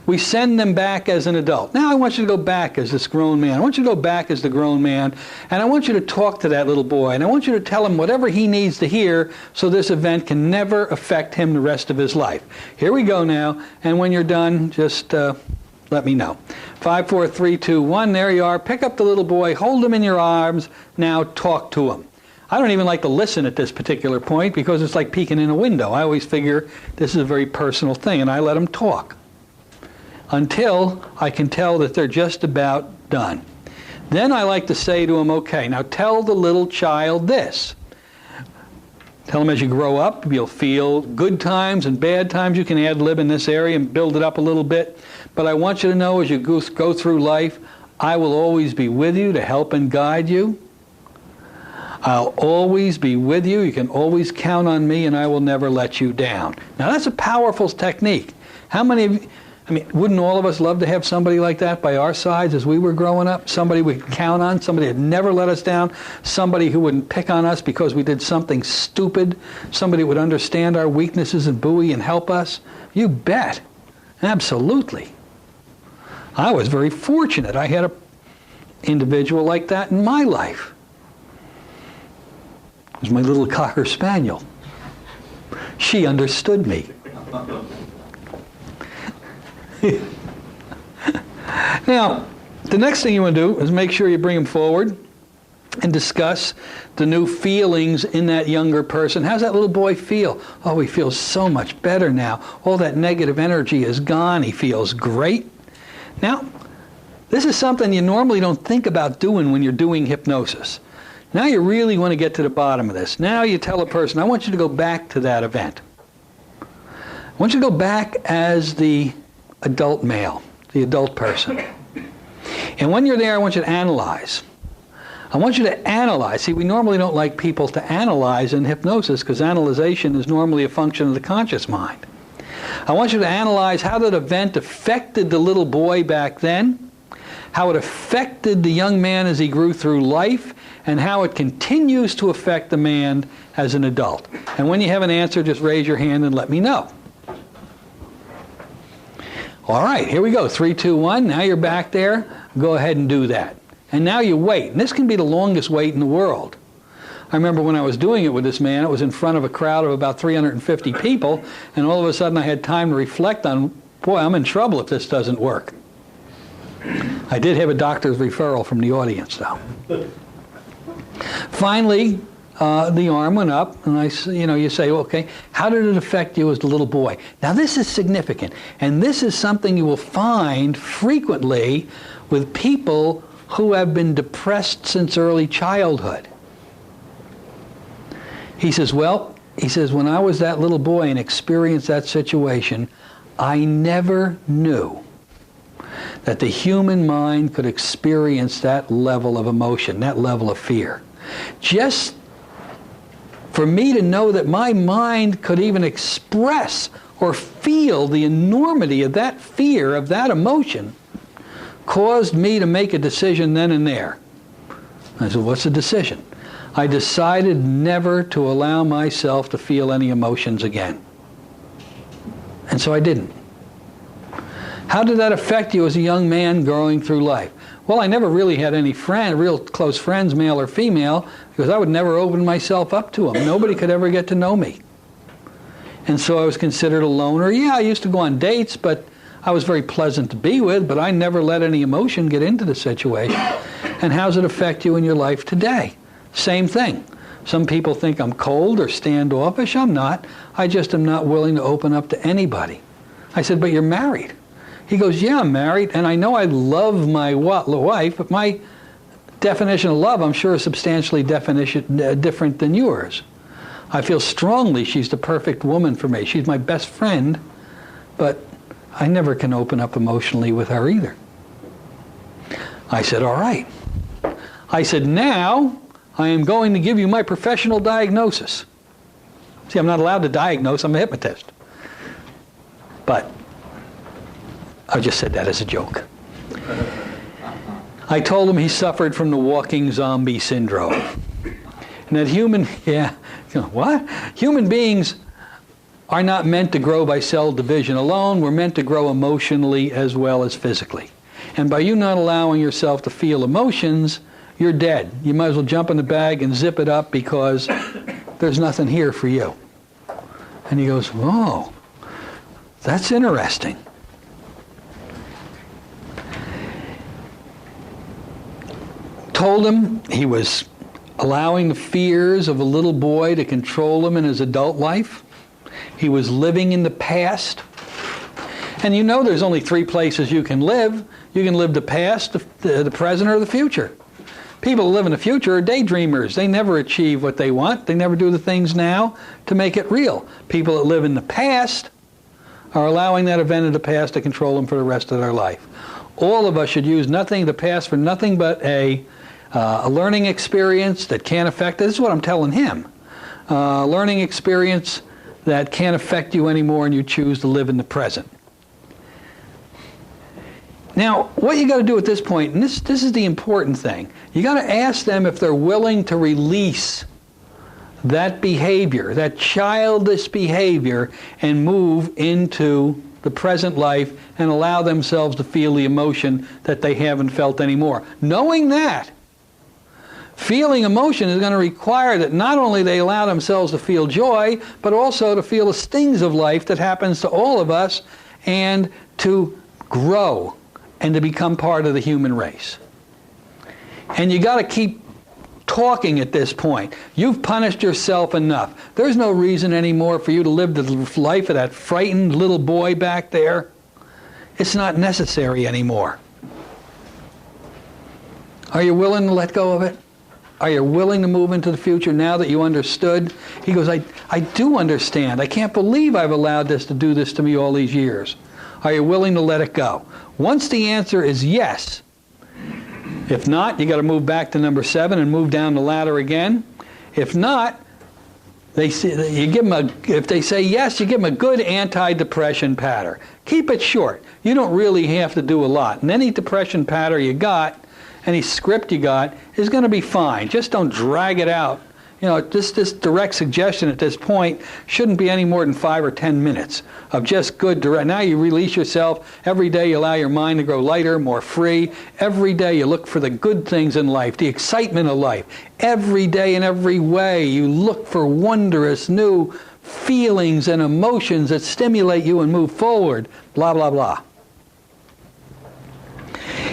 we send them back as an adult. Now I want you to go back as this grown man. I want you to go back as the grown man, and I want you to talk to that little boy, and I want you to tell him whatever he needs to hear so this event can never affect him the rest of his life. Here we go now, and when you're done, just let me know. 5, 4, 3, 2, 1, there you are. Pick up the little boy, hold him in your arms, now talk to him. I don't even like to listen at this particular point because it's like peeking in a window. I always figure this is a very personal thing, and I let them talk until I can tell that they're just about done. Then I like to say to them, okay, now tell the little child this. Tell them as you grow up, you'll feel good times and bad times. You can ad-lib in this area and build it up a little bit. But I want you to know as you go through life, I will always be with you to help and guide you. I'll always be with you. You can always count on me, and I will never let you down. Now, that's a powerful technique. How many of you, I mean, wouldn't all of us love to have somebody like that by our sides as we were growing up? Somebody we could count on, somebody that never let us down, somebody who wouldn't pick on us because we did something stupid, somebody who would understand our weaknesses and buoy and help us? You bet. Absolutely. I was very fortunate. I had an individual like that in my life. It was my little Cocker Spaniel. She understood me. Now, the next thing you want to do is make sure you bring them forward and discuss the new feelings in that younger person. How's that little boy feel? Oh, he feels so much better now. All that negative energy is gone. He feels great. Now, this is something you normally don't think about doing when you're doing hypnosis. Now you really want to get to the bottom of this. Now you tell a person, I want you to go back to that event. I want you to go back as the adult male, the adult person. And when you're there, I want you to analyze. I want you to analyze. See, we normally don't like people to analyze in hypnosis because analyzation is normally a function of the conscious mind. I want you to analyze how that event affected the little boy back then, how it affected the young man as he grew through life, and how it continues to affect the man as an adult. And when you have an answer, just raise your hand and let me know. All right, here we go. 3, 2, 1. Now you're back there. Go ahead and do that. And now you wait. And this can be the longest wait in the world. I remember when I was doing it with this man, it was in front of a crowd of about 350 people, and all of a sudden I had time to reflect on, boy, I'm in trouble if this doesn't work. I did have a doctor's referral from the audience, though. Finally, the arm went up, and you say, okay, how did it affect you as a little boy? Now this is significant, and this is something you will find frequently with people who have been depressed since early childhood. He says, when I was that little boy and experienced that situation, I never knew that the human mind could experience that level of emotion, that level of fear. Just for me to know that my mind could even express or feel the enormity of that fear, of that emotion, caused me to make a decision then and there. I said, what's the decision? I decided never to allow myself to feel any emotions again. And so I didn't. How did that affect you as a young man growing through life? Well, I never really had any real close friends, male or female, because I would never open myself up to them. Nobody could ever get to know me. And so I was considered a loner. Yeah, I used to go on dates, but I was very pleasant to be with, but I never let any emotion get into the situation. And how does it affect you in your life today? Same thing. Some people think I'm cold or standoffish. I'm not. I just am not willing to open up to anybody. I said, but you're married. He goes, yeah, I'm married, and I know I love my wife, but my definition of love, I'm sure, is substantially different than yours. I feel strongly she's the perfect woman for me. She's my best friend, but I never can open up emotionally with her either. I said, all right. I said, now I am going to give you my professional diagnosis. See, I'm not allowed to diagnose. I'm a hypnotist. But I just said that as a joke. I told him he suffered from the walking zombie syndrome. And that human beings are not meant to grow by cell division alone. We're meant to grow emotionally as well as physically. And by you not allowing yourself to feel emotions, you're dead. You might as well jump in the bag and zip it up because there's nothing here for you. And he goes, oh, that's interesting. Told him he was allowing the fears of a little boy to control him in his adult life. He was living in the past. And you know there's only 3 places you can live. You can live the past, the present, or the future. People who live in the future are daydreamers. They never achieve what they want. They never do the things now to make it real. People that live in the past are allowing that event of the past to control them for the rest of their life. All of us should use the past for nothing but a learning experience that can't affect us. This is what I'm telling him. Learning experience that can't affect you anymore, and you choose to live in the present. Now, what you got to do at this point, and this is the important thing, you got to ask them if they're willing to release that behavior, that childish behavior, and move into the present life and allow themselves to feel the emotion that they haven't felt anymore. Knowing that, feeling emotion is going to require that not only they allow themselves to feel joy, but also to feel the stings of life that happens to all of us, and to grow and to become part of the human race. And you got to keep talking at this point. You've punished yourself enough. There's no reason anymore for you to live the life of that frightened little boy back there. It's not necessary anymore. Are you willing to let go of it? Are you willing to move into the future now that you understood? He goes, I do understand. I can't believe I've allowed this to do this to me all these years. Are you willing to let it go? Once the answer is yes, If not, you got to move back to number 7 and move down the ladder again. If not, if they say yes, you give them a good anti-depression patter. Keep it short. You don't really have to do a lot. And any depression patter you got, any script you got, is going to be fine. Just don't drag it out. You know, this direct suggestion at this point shouldn't be any more than 5 or 10 minutes of just good direct. Now you release yourself. Every day you allow your mind to grow lighter, more free. Every day you look for the good things in life, the excitement of life. Every day in every way you look for wondrous new feelings and emotions that stimulate you and move forward, blah, blah, blah.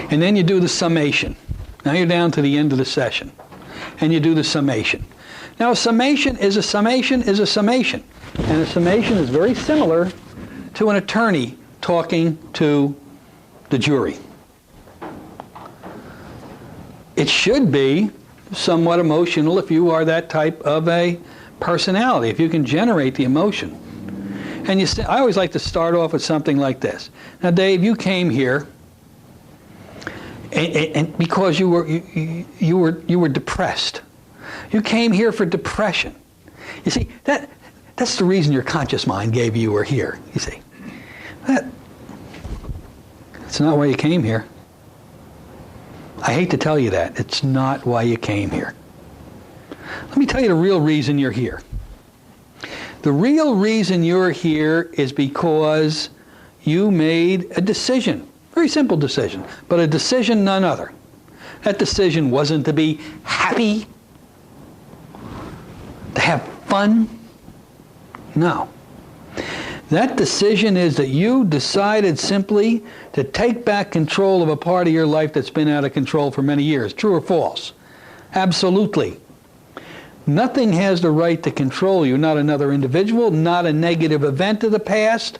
And then you do the summation. Now you're down to the end of the session. And you do the summation. Now, a summation is a summation is a summation. And a summation is very similar to an attorney talking to the jury. It should be somewhat emotional if you are that type of a personality, if you can generate the emotion. And I always like to start off with something like this. Now, Dave, you came here and because you were depressed. You came here for depression. You see, that's the reason your conscious mind gave you were here. You see, that's not why you came here. I hate to tell you that. It's not why you came here. Let me tell you the real reason you're here. The real reason you're here is because you made a decision. Very simple decision, but a decision none other. That decision wasn't to be happy, to have fun. No. That decision is that you decided simply to take back control of a part of your life that's been out of control for many years. True or false? Absolutely. Nothing has the right to control you, not another individual, not a negative event of the past,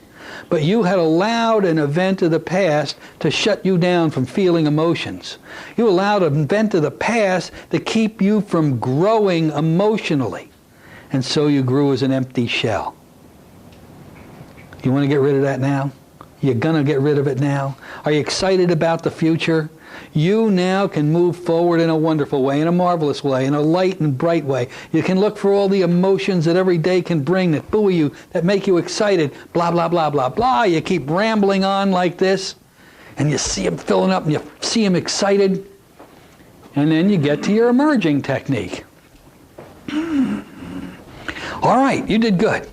but you had allowed an event of the past to shut you down from feeling emotions. You allowed an event of the past to keep you from growing emotionally. And so you grew as an empty shell. You want to get rid of that now? You're going to get rid of it now? Are you excited about the future? You now can move forward in a wonderful way, in a marvelous way, in a light and bright way. You can look for all the emotions that every day can bring that buoy you, that make you excited, blah, blah, blah, blah, blah. You keep rambling on like this, and you see them filling up, and you see them excited, and then you get to your emerging technique. All right, you did good.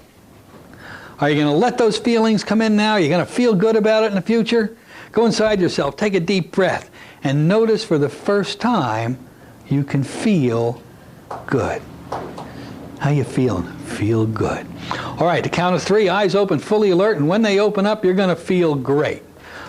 Are you going to let those feelings come in now? Are you going to feel good about it in the future? Go inside yourself, take a deep breath, and notice for the first time you can feel good. How you feeling? Feel good. All right, the count of 3, eyes open, fully alert, and when they open up, you're going to feel great.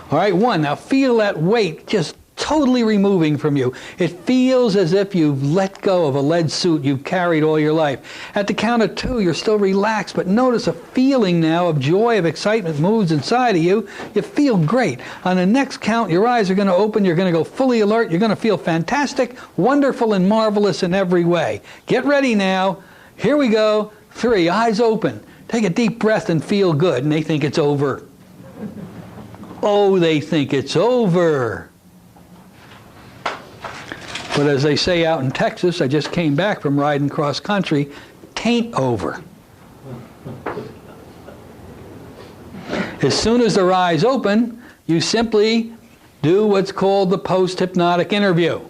All right, 1, now feel that weight just totally removing from you. It feels as if you've let go of a lead suit you've carried all your life. At the count of 2, you're still relaxed, but notice a feeling now of joy, of excitement moves inside of you. You feel great. On the next count, your eyes are going to open. You're going to go fully alert. You're going to feel fantastic, wonderful, and marvelous in every way. Get ready now. Here we go. 3, eyes open. Take a deep breath and feel good. And they think it's over. Oh, they think it's over. But as they say out in Texas, I just came back from riding cross country, tain't over. As soon as their eyes open, you simply do what's called the post-hypnotic interview.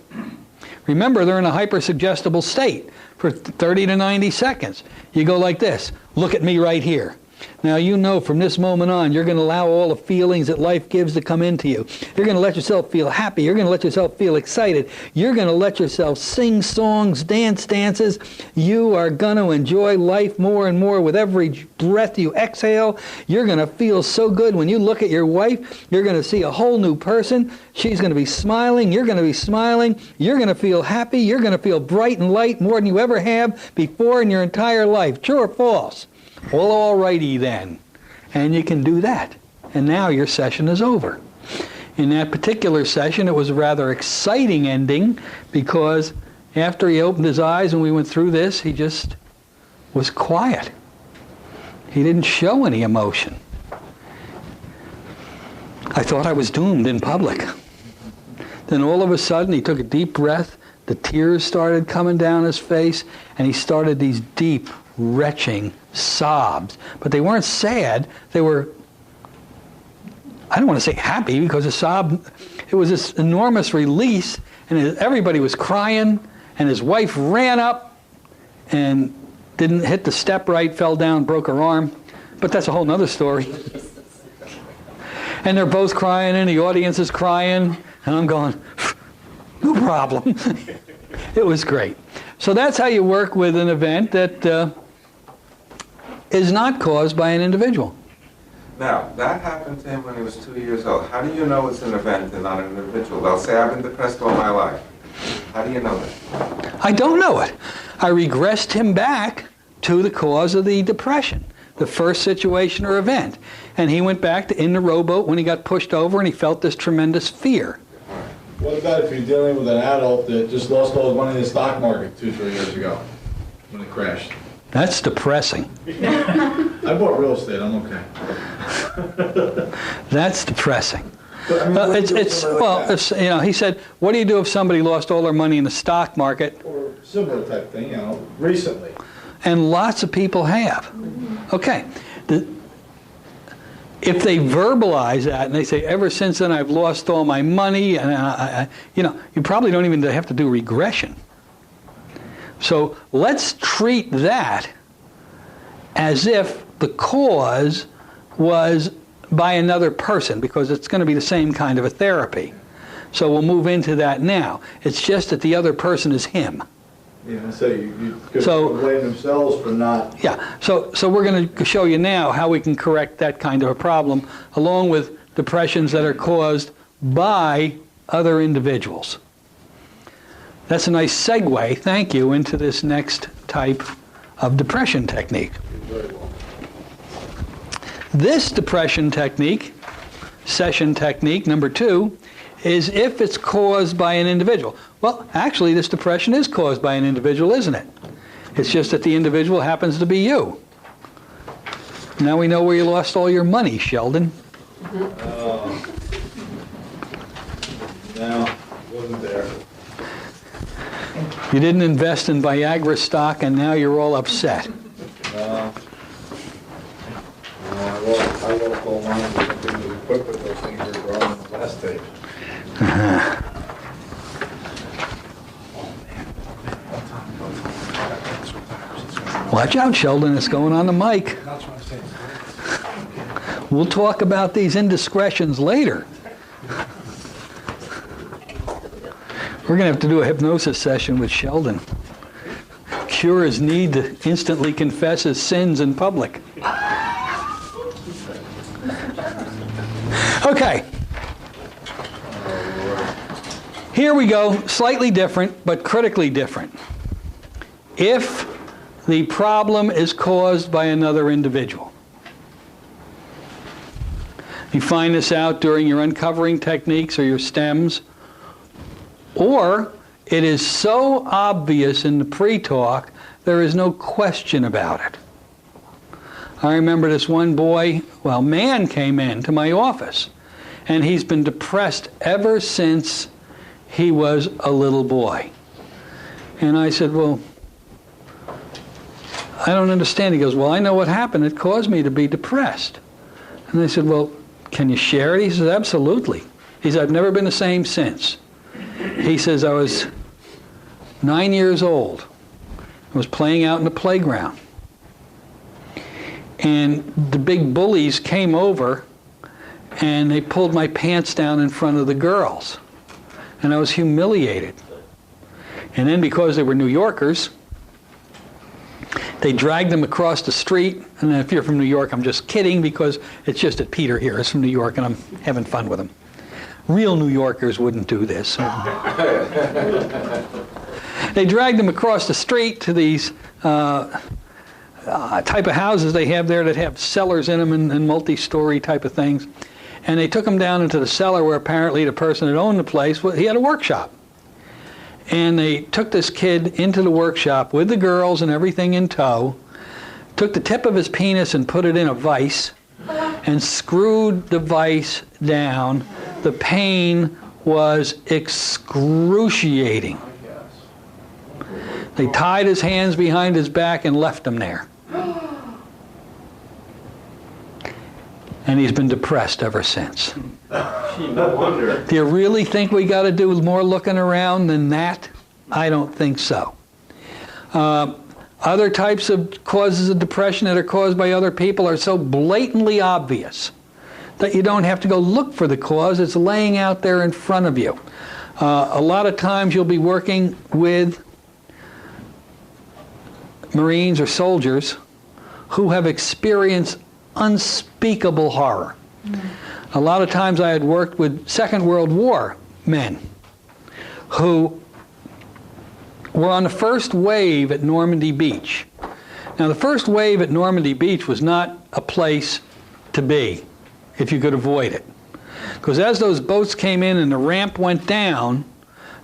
Remember, they're in a hypersuggestible state for 30 to 90 seconds. You go like this, look at me right here. Now you know from this moment on, you're going to allow all the feelings that life gives to come into you. You're going to let yourself feel happy. You're going to let yourself feel excited. You're going to let yourself sing songs, dance dances. You are going to enjoy life more and more with every breath you exhale. You're going to feel so good when you look at your wife. You're going to see a whole new person. She's going to be smiling. You're going to be smiling. You're going to feel happy. You're going to feel bright and light more than you ever have before in your entire life. True or false? Well, all righty then. And you can do that. And now your session is over. In that particular session, it was a rather exciting ending because after he opened his eyes and we went through this, he just was quiet. He didn't show any emotion. I thought I was doomed in public. Then all of a sudden he took a deep breath, the tears started coming down his face, and he started these deep, retching sobs. But they weren't sad, they were, I don't want to say happy, because it was this enormous release, and everybody was crying, and his wife ran up and didn't hit the step right, fell down, broke her arm. But that's a whole other story. And they're both crying, and the audience is crying, and I'm going, no problem. It was great. So that's how you work with an event that is not caused by an individual. Now, that happened to him when he was 2 years old. How do you know it's an event and not an individual? They'll say, I've been depressed all my life. How do you know that? I don't know it. I regressed him back to the cause of the depression, the first situation or event. And he went back to in the rowboat when he got pushed over and he felt this tremendous fear. What about if you're dealing with an adult that just lost all his money in the stock market 2-3 years ago when it crashed? That's depressing. I bought real estate, I'm okay. That's depressing. But, I mean, he said, what do you do if somebody lost all their money in the stock market? or similar type thing, recently. And lots of people have. Okay. If they verbalize that and they say, ever since then I've lost all my money, and you probably don't even have to do regression. So let's treat that as if the cause was by another person, because it's going to be the same kind of a therapy. So we'll move into that now. It's just that the other person is him. Yeah, so you could blame themselves for not. Yeah, so we're going to show you now how we can correct that kind of a problem, along with depressions that are caused by other individuals. That's a nice segue, thank you, into this next type of depression technique. This depression technique, session technique number 2, is if it's caused by an individual. Well, actually, this depression is caused by an individual, isn't it? It's just that the individual happens to be you. Now we know where you lost all your money, Sheldon. No, wasn't there. You didn't invest in Viagra stock, and now you're all upset. No, I lost all mine because I didn't equip with those things were growing in the last tape. Watch out, Sheldon. It's going on the mic. We'll talk about these indiscretions later. We're going to have to do a hypnosis session with Sheldon. Cure his need to instantly confess his sins in public. Okay. Here we go. Slightly different, but critically different. If the problem is caused by another individual. You find this out during your uncovering techniques or your stems, or it is so obvious in the pre-talk there is no question about it. I remember this one man came in to my office, and he's been depressed ever since he was a little boy. And I said, well, I don't understand. He goes, well, I know what happened. It caused me to be depressed. And I said, well, can you share it? He says, absolutely. He said, I've never been the same since. He says, I was 9 years old. I was playing out in the playground. And the big bullies came over, and they pulled my pants down in front of the girls. And I was humiliated. And then because they were New Yorkers, they dragged them across the street. And if you're from New York, I'm just kidding, because it's just that Peter here is from New York and I'm having fun with him. Real New Yorkers wouldn't do this. They dragged them across the street to these type of houses they have there that have cellars in them and multi-story type of things. And they took him down into the cellar where apparently the person that owned the place, he had a workshop. And they took this kid into the workshop with the girls and everything in tow, took the tip of his penis and put it in a vise, and screwed the vise down. The pain was excruciating. They tied his hands behind his back and left him there. And he's been depressed ever since. No wonder. Do you really think we got to do more looking around than that? I don't think so. Other types of causes of depression that are caused by other people are so blatantly obvious that you don't have to go look for the cause. It's laying out there in front of you. A lot of times you'll be working with Marines or soldiers who have experienced unspeakable horror. A lot of times I had worked with Second World War men who were on the first wave at Normandy Beach. Now, the first wave at Normandy Beach was not a place to be if you could avoid it. Because as those boats came in and the ramp went down,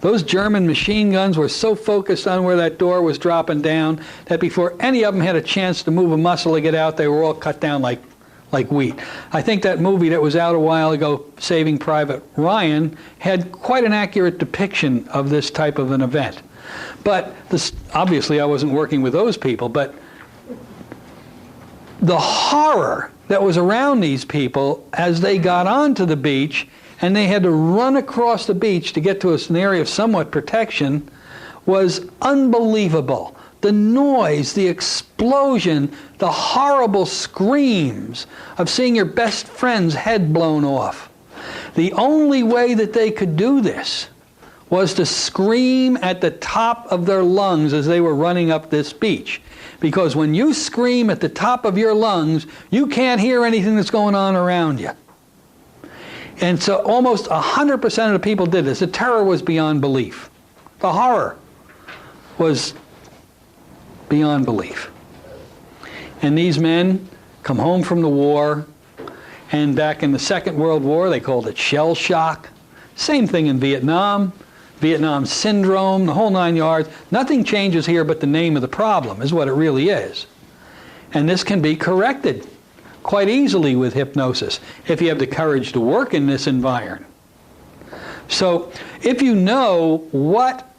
those German machine guns were so focused on where that door was dropping down that before any of them had a chance to move a muscle to get out, they were all cut down like wheat. I think that movie that was out a while ago, Saving Private Ryan, had quite an accurate depiction of this type of an event. But this, obviously I wasn't working with those people, but the horror that was around these people as they got onto the beach and they had to run across the beach to get to an area of somewhat protection was unbelievable. The noise, the explosion, the horrible screams of seeing your best friend's head blown off. The only way that they could do this was to scream at the top of their lungs as they were running up this beach. Because when you scream at the top of your lungs, you can't hear anything that's going on around you. And so almost 100% of the people did this. The terror was beyond belief. The horror was beyond belief. And these men come home from the war, and back in the Second World War, they called it shell shock. Same thing in Vietnam. Vietnam syndrome, the whole 9 yards. Nothing changes here but the name of the problem is what it really is. And this can be corrected quite easily with hypnosis if you have the courage to work in this environment. So if you know what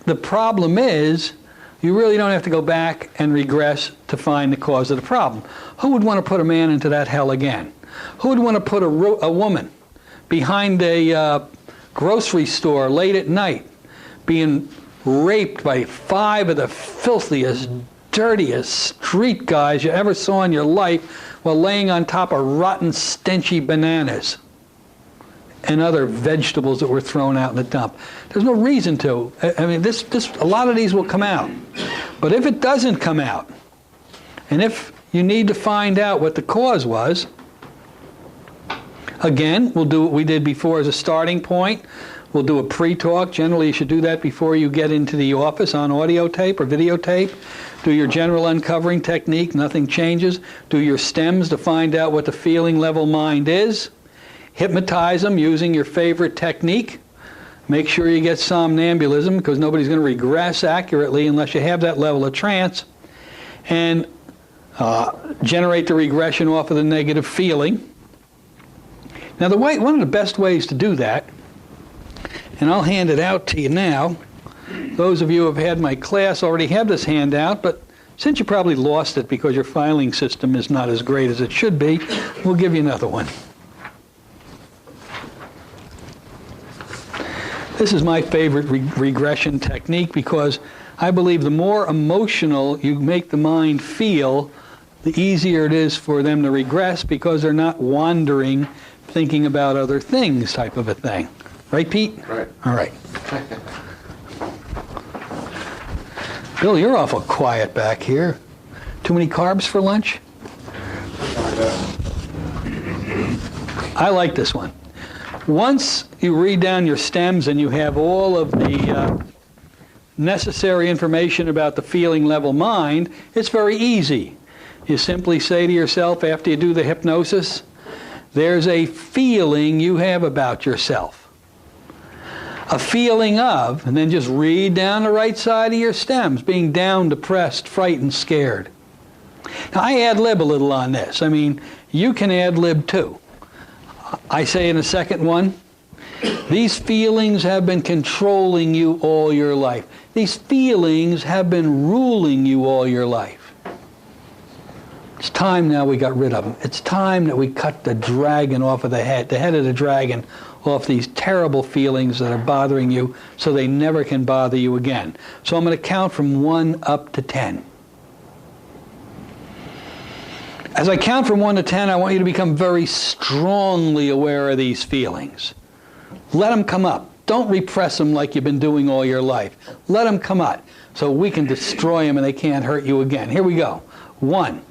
the problem is, you really don't have to go back and regress to find the cause of the problem. Who would want to put a man into that hell again? Who would want to put a woman behind a grocery store late at night being raped by 5 of the filthiest, dirtiest street guys you ever saw in your life while laying on top of rotten, stenchy bananas and other vegetables that were thrown out in the dump? There's no reason to. I mean, a lot of these will come out. But if it doesn't come out, and if you need to find out what the cause was, again, we'll do what we did before as a starting point. We'll do a pre-talk. Generally, you should do that before you get into the office on audio tape or videotape. Do your general uncovering technique. Nothing changes. Do your stems to find out what the feeling level mind is. Hypnotize them using your favorite technique. Make sure you get somnambulism, because nobody's going to regress accurately unless you have that level of trance. And generate the regression off of the negative feeling. Now, one of the best ways to do that, and I'll hand it out to you now. Those of you who have had my class already have this handout, but since you probably lost it because your filing system is not as great as it should be, we'll give you another one. This is my favorite regression technique because I believe the more emotional you make the mind feel, the easier it is for them to regress because they're not wandering, thinking about other things type of a thing. Right, Pete? Right. All right. Bill, you're awful quiet back here. Too many carbs for lunch? I like this one. Once you read down your stems and you have all of the necessary information about the feeling level mind, it's very easy. You simply say to yourself after you do the hypnosis, there's a feeling you have about yourself. A feeling of, and then just read down the right side of your stems, being down, depressed, frightened, scared. Now, I ad-lib a little on this. I mean, you can ad-lib too. I say in the second one, These feelings have been controlling you all your life. These feelings have been ruling you all your life. It's time now we got rid of them. It's time that we cut the dragon off of the head of the dragon off these terrible feelings that are bothering you so they never can bother you again. So I'm going to count from 1 up to 10. As I count from 1 to 10, I want you to become very strongly aware of these feelings. Let them come up. Don't repress them like you've been doing all your life. Let them come up so we can destroy them and they can't hurt you again. Here we go. 1.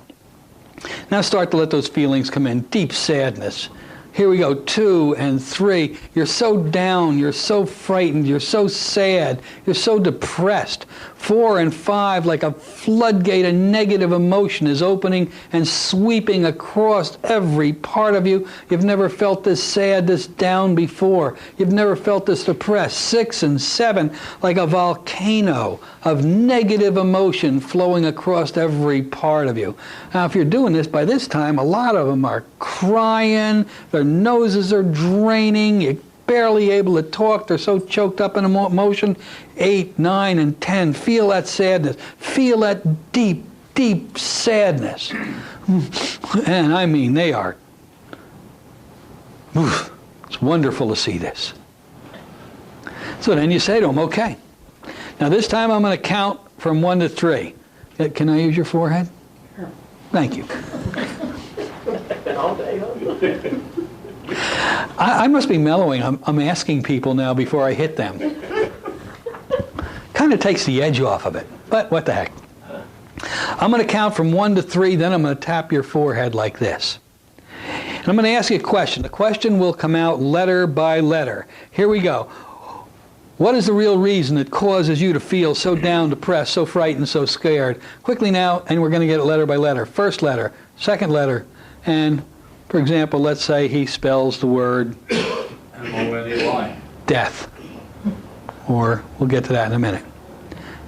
Now start to let those feelings come in. Deep sadness. Here we go. 2 and 3. You're so down. You're so frightened. You're so sad. You're so depressed. 4 and 5, like a floodgate of negative emotion is opening and sweeping across every part of you. You've never felt this sad, this down before. You've never felt this depressed. 6 and 7, like a volcano of negative emotion flowing across every part of you. Now, if you're doing this, by this time, a lot of them are crying. Their noses are draining. You're barely able to talk. They're so choked up in emotion. 8, 9, and 10. Feel that sadness. Feel that deep, deep sadness. And I mean, they are... It's wonderful to see this. So then you say to them, okay. Now this time I'm going to count from 1 to 3. Can I use your forehead? Sure. Thank you. I must be mellowing. I'm asking people now before I hit them. Kind of takes the edge off of it, but what the heck. I'm going to count from 1 to 3, then I'm going to tap your forehead like this. And I'm going to ask you a question. The question will come out letter by letter. Here we go. What is the real reason that causes you to feel so down, depressed, so frightened, so scared? Quickly now, and we're going to get it letter by letter. First letter, second letter, and for example, let's say he spells the word death. Or we'll get to that in a minute.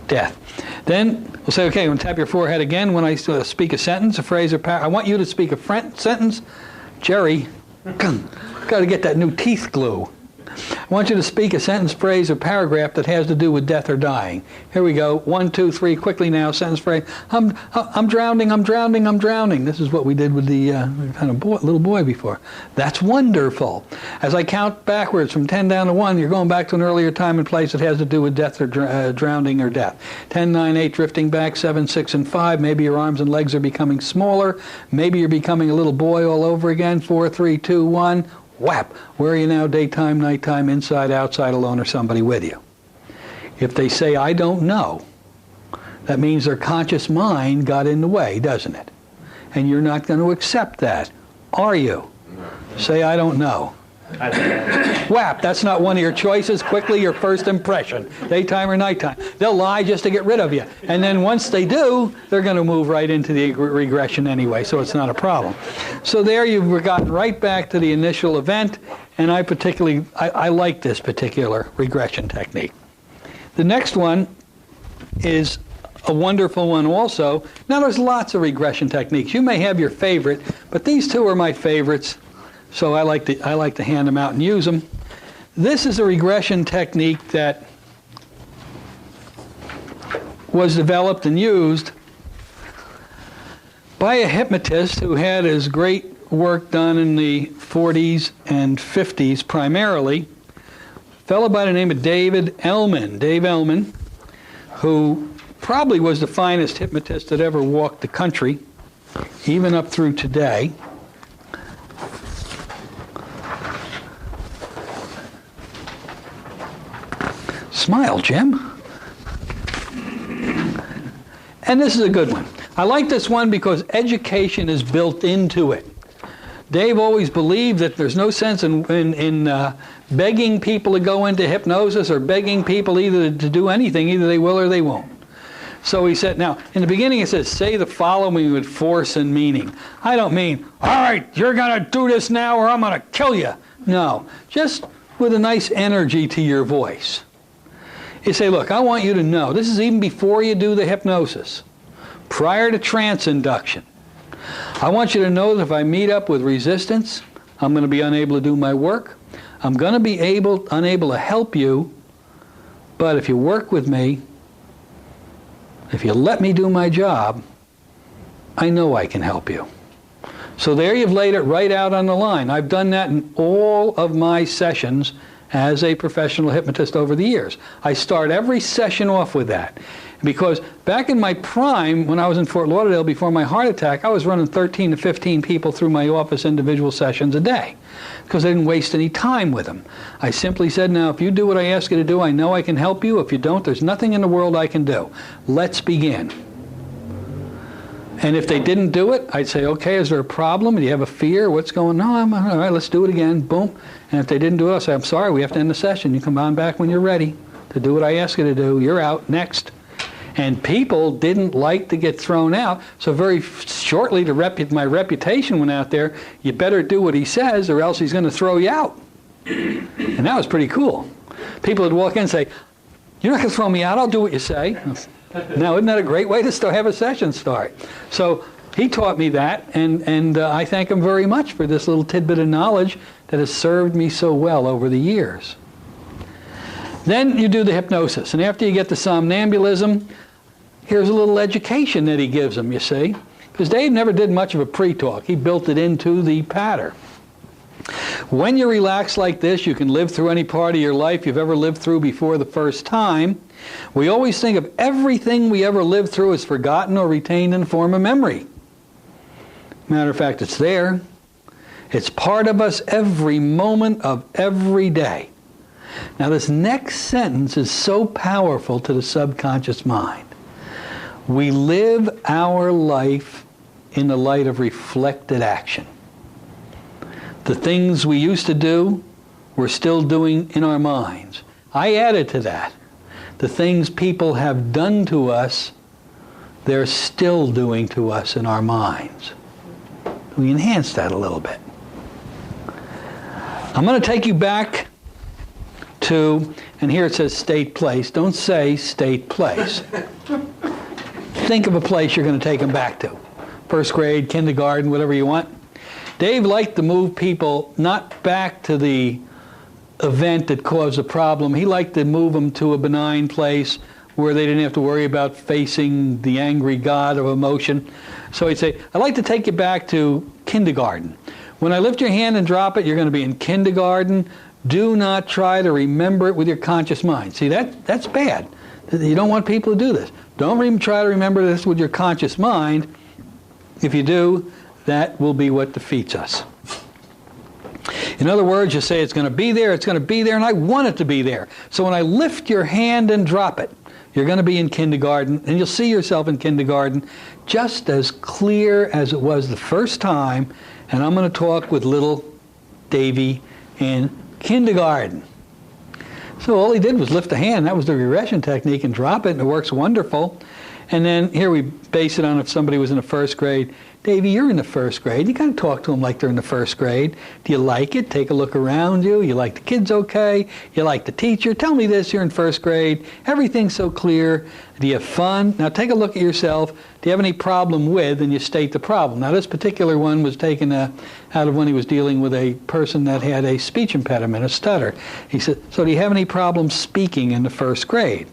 Death. Then we'll say, okay, we'll tap your forehead again when I speak a sentence, a phrase, or I want you to speak a sentence. Jerry, got to get that new teeth glue. I want you to speak a sentence, phrase, or paragraph that has to do with death or dying. Here we go. 1, 2, 3, quickly now. Sentence, phrase. I'm drowning, I'm drowning, I'm drowning. This is what we did with the little boy before. That's wonderful. As I count backwards from 10 down to 1, you're going back to an earlier time and place that has to do with death or drowning or death. 10, 9, 8, drifting back. 7, 6, and 5. Maybe your arms and legs are becoming smaller. Maybe you're becoming a little boy all over again. 4, 3, 2, 1. Whap! Where are you now? Daytime, nighttime, inside, outside, alone, or somebody with you? If they say, I don't know, that means their conscious mind got in the way, doesn't it? And you're not going to accept that, are you? Say, I don't know. Whap! That's not one of your choices. Quickly, your first impression. Daytime or nighttime. They'll lie just to get rid of you. And then once they do, they're going to move right into the regression anyway, so it's not a problem. So there you've gotten right back to the initial event, and I like this particular regression technique. The next one is a wonderful one also. Now there's lots of regression techniques. You may have your favorite, but these two are my favorites. So I like to hand them out and use them. This is a regression technique that was developed and used by a hypnotist who had his great work done in the 40s and 50s primarily. A fellow by the name of Dave Ellman, who probably was the finest hypnotist that ever walked the country, even up through today. Smile, Jim. And this is a good one. I like this one because education is built into it. Dave always believed that there's no sense in begging people to go into hypnosis or begging people either to do anything. Either they will or they won't. So he said, now, in the beginning it says, say the following with force and meaning. I don't mean, all right, you're going to do this now or I'm going to kill you. No, just with a nice energy to your voice. You say, look, I want you to know, this is even before you do the hypnosis, prior to trance induction. I want you to know that if I meet up with resistance, I'm going to be unable to do my work. I'm going to be unable to help you, but if you work with me, if you let me do my job, I know I can help you. So there you've laid it right out on the line. I've done that in all of my sessions as a professional hypnotist over the years. I start every session off with that. Because back in my prime, when I was in Fort Lauderdale before my heart attack, I was running 13 to 15 people through my office individual sessions a day because I didn't waste any time with them. I simply said, now, if you do what I ask you to do, I know I can help you. If you don't, there's nothing in the world I can do. Let's begin. And if they didn't do it, I'd say, okay, is there a problem? Do you have a fear? What's going on? No, all right, let's do it again. Boom. And if they didn't do it, I'll say, I'm sorry, we have to end the session. You come on back when you're ready to do what I ask you to do. You're out. Next. And people didn't like to get thrown out, so very shortly my reputation went out there, you better do what he says or else he's going to throw you out. And that was pretty cool. People would walk in and say, you're not going to throw me out, I'll do what you say. Now, isn't that a great way to have a session start? So he taught me that, and I thank him very much for this little tidbit of knowledge that has served me so well over the years. Then you do the hypnosis, and after you get the somnambulism, here's a little education that he gives them, you see. Because Dave never did much of a pre-talk. He built it into the pattern. When you relax like this, you can live through any part of your life you've ever lived through before the first time. We always think of everything we ever lived through as forgotten or retained in the form of memory. Matter of fact, it's there. It's part of us every moment of every day. Now, this next sentence is so powerful to the subconscious mind. We live our life in the light of reflected action. The things we used to do, we're still doing in our minds. I added to that. The things people have done to us, they're still doing to us in our minds. We enhance that a little bit. I'm going to take you back to, and here it says state place. Don't say state place. Think of a place you're going to take them back to. First grade, kindergarten, whatever you want. Dave liked to move people not back to the event that caused a problem. He liked to move them to a benign place where they didn't have to worry about facing the angry god of emotion. So he'd say, I'd like to take you back to kindergarten. When I lift your hand and drop it, you're going to be in kindergarten. Do not try to remember it with your conscious mind. See, that's bad. You don't want people to do this. Don't even try to remember this with your conscious mind. If you do, that will be what defeats us. In other words, you say it's going to be there, and I want it to be there. So when I lift your hand and drop it, you're going to be in kindergarten, and you'll see yourself in kindergarten just as clear as it was the first time, and I'm going to talk with little Davy in kindergarten. So all he did was lift the hand. That was the regression technique, and drop it, and it works wonderful. And then here we base it on if somebody was in the first grade. Davy, you're in the first grade. You got to talk to them like they're in the first grade. Do you like it? Take a look around you. You like the kids okay? You like the teacher? Tell me this, you're in first grade. Everything's so clear. Do you have fun? Now take a look at yourself. Do you have any problem with? And you state the problem. Now this particular one was taken out of when he was dealing with a person that had a speech impediment, a stutter. He said, so do you have any problem speaking in the first grade?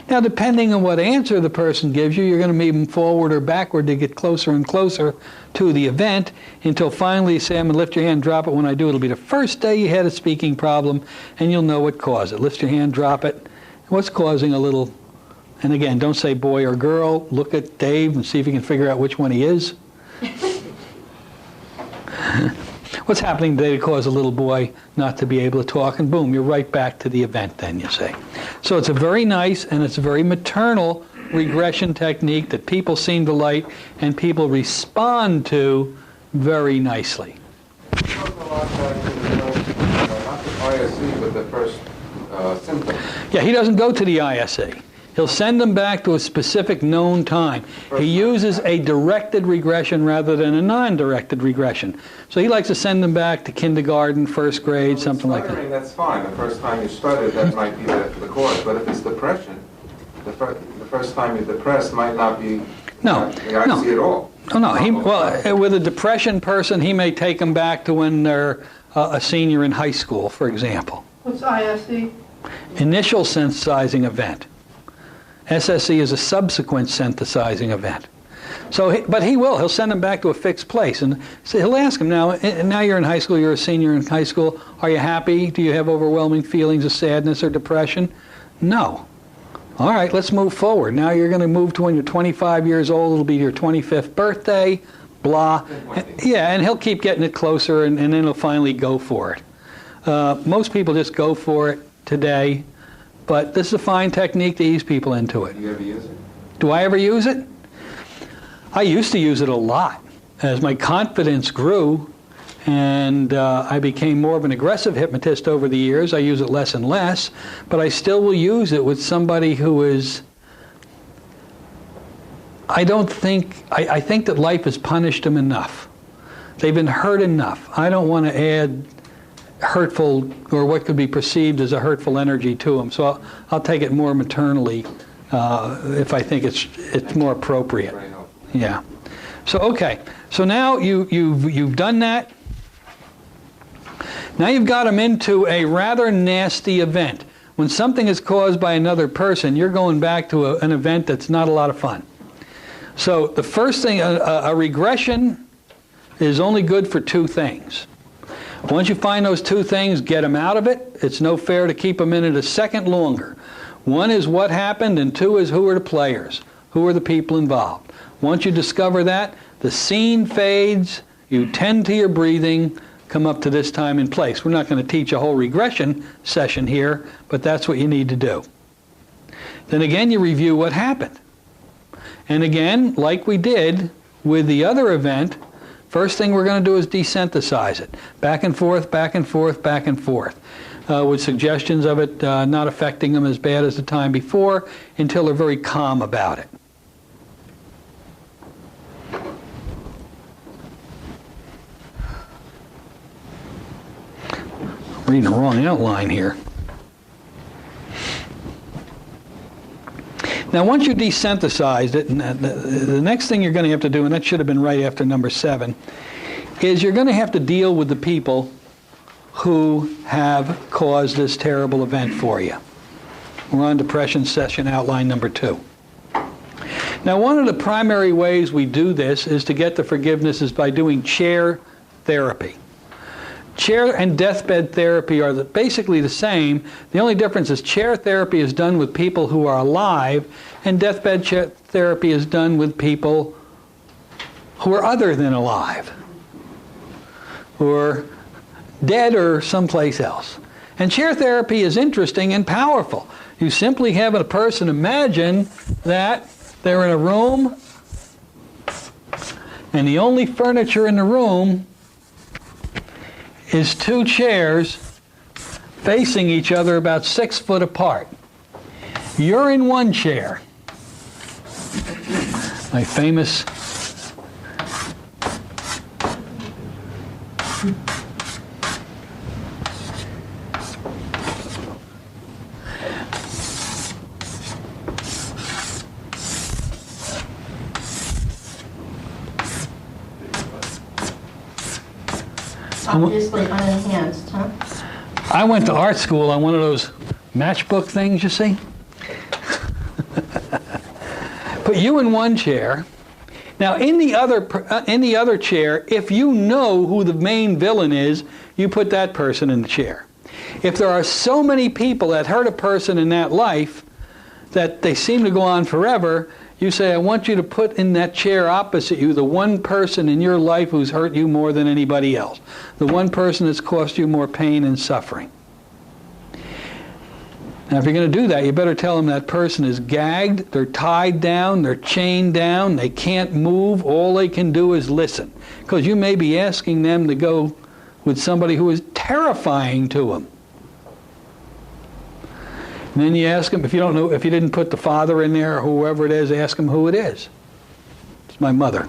Now, depending on what answer the person gives you, you're going to move them forward or backward to get closer and closer to the event until finally you say, I'm going to lift your hand, drop it. When I do, it'll be the first day you had a speaking problem, and you'll know what caused it. Lift your hand, drop it. What's causing a little, and again, don't say boy or girl. Look at Dave and see if you can figure out which one he is. What's happening today to cause a little boy not to be able to talk? And boom, you're right back to the event then, you say. So it's a very nice and it's a very maternal regression technique that people seem to like and people respond to very nicely. Not the ISE, but the first symptom. Yeah, he doesn't go to the ISE. He'll send them back to a specific known time. He uses a directed regression rather than a non-directed regression. So he likes to send them back to kindergarten, first grade, something like that. That's fine. The first time you started, that might be the cause. But if it's depression, the first time you're depressed might not be the IC at all. No. With a depression person, he may take them back to when they're a senior in high school, for example. What's ISE? Initial synthesizing event. SSE is a subsequent synthesizing event. So, but he'll send him back to a fixed place, and so he'll ask him, now you're in high school, you're a senior in high school, are you happy? Do you have overwhelming feelings of sadness or depression? No. All right, let's move forward. Now you're going to move to when you're 25 years old, it'll be your 25th birthday, blah. Yeah, and he'll keep getting it closer, and then he'll finally go for it. Most people just go for it today, but this is a fine technique to ease people into it. Do you ever use it? Do I ever use it? I used to use it a lot. As my confidence grew and I became more of an aggressive hypnotist over the years, I use it less and less, but I still will use it with somebody who is, I think that life has punished them enough. They've been hurt enough. I don't want to add hurtful or what could be perceived as a hurtful energy to them. So I'll take it more maternally if I think it's more appropriate. Yeah. So okay. So now you've done that. Now you've got them into a rather nasty event. When something is caused by another person, you're going back to an event that's not a lot of fun. So the first thing, a regression is only good for two things. Once you find those two things, get them out of it. It's no fair to keep them in it a second longer. One is what happened, and two is who are the players, who are the people involved. Once you discover that, the scene fades, you tend to your breathing, come up to this time and place. We're not going to teach a whole regression session here, but that's what you need to do. Then again, you review what happened. And again, like we did with the other event, first thing we're going to do is desynthesize it. Back and forth, back and forth, back and forth. With suggestions of it not affecting them as bad as the time before until they're very calm about it. I'm reading the wrong outline here. Now, once you desynthesized it, and the next thing you're going to have to do, and that should have been right after number 7, is you're going to have to deal with the people who have caused this terrible event for you. We're on depression session outline number 2. Now, one of the primary ways we do this is to get the forgiveness is by doing chair therapy. Chair and deathbed therapy are basically the same. The only difference is chair therapy is done with people who are alive, and deathbed therapy is done with people who are other than alive, who are dead or someplace else. And chair therapy is interesting and powerful. You simply have a person imagine that they're in a room, and the only furniture in the room is 2 chairs facing each other about 6 foot apart. You're in one chair. My famous obviously unenhanced, huh? I went to art school on one of those matchbook things, you see. Put you in one chair. Now, in the other chair, if you know who the main villain is, you put that person in the chair. If there are so many people that hurt a person in that life that they seem to go on forever, you say, I want you to put in that chair opposite you the one person in your life who's hurt you more than anybody else. The one person that's caused you more pain and suffering. Now, if you're going to do that, you better tell them that person is gagged, they're tied down, they're chained down, they can't move, all they can do is listen. Because you may be asking them to go with somebody who is terrifying to them. And then you ask them, if you don't know, if you didn't put the father in there or whoever it is, ask them who it is. It's my mother.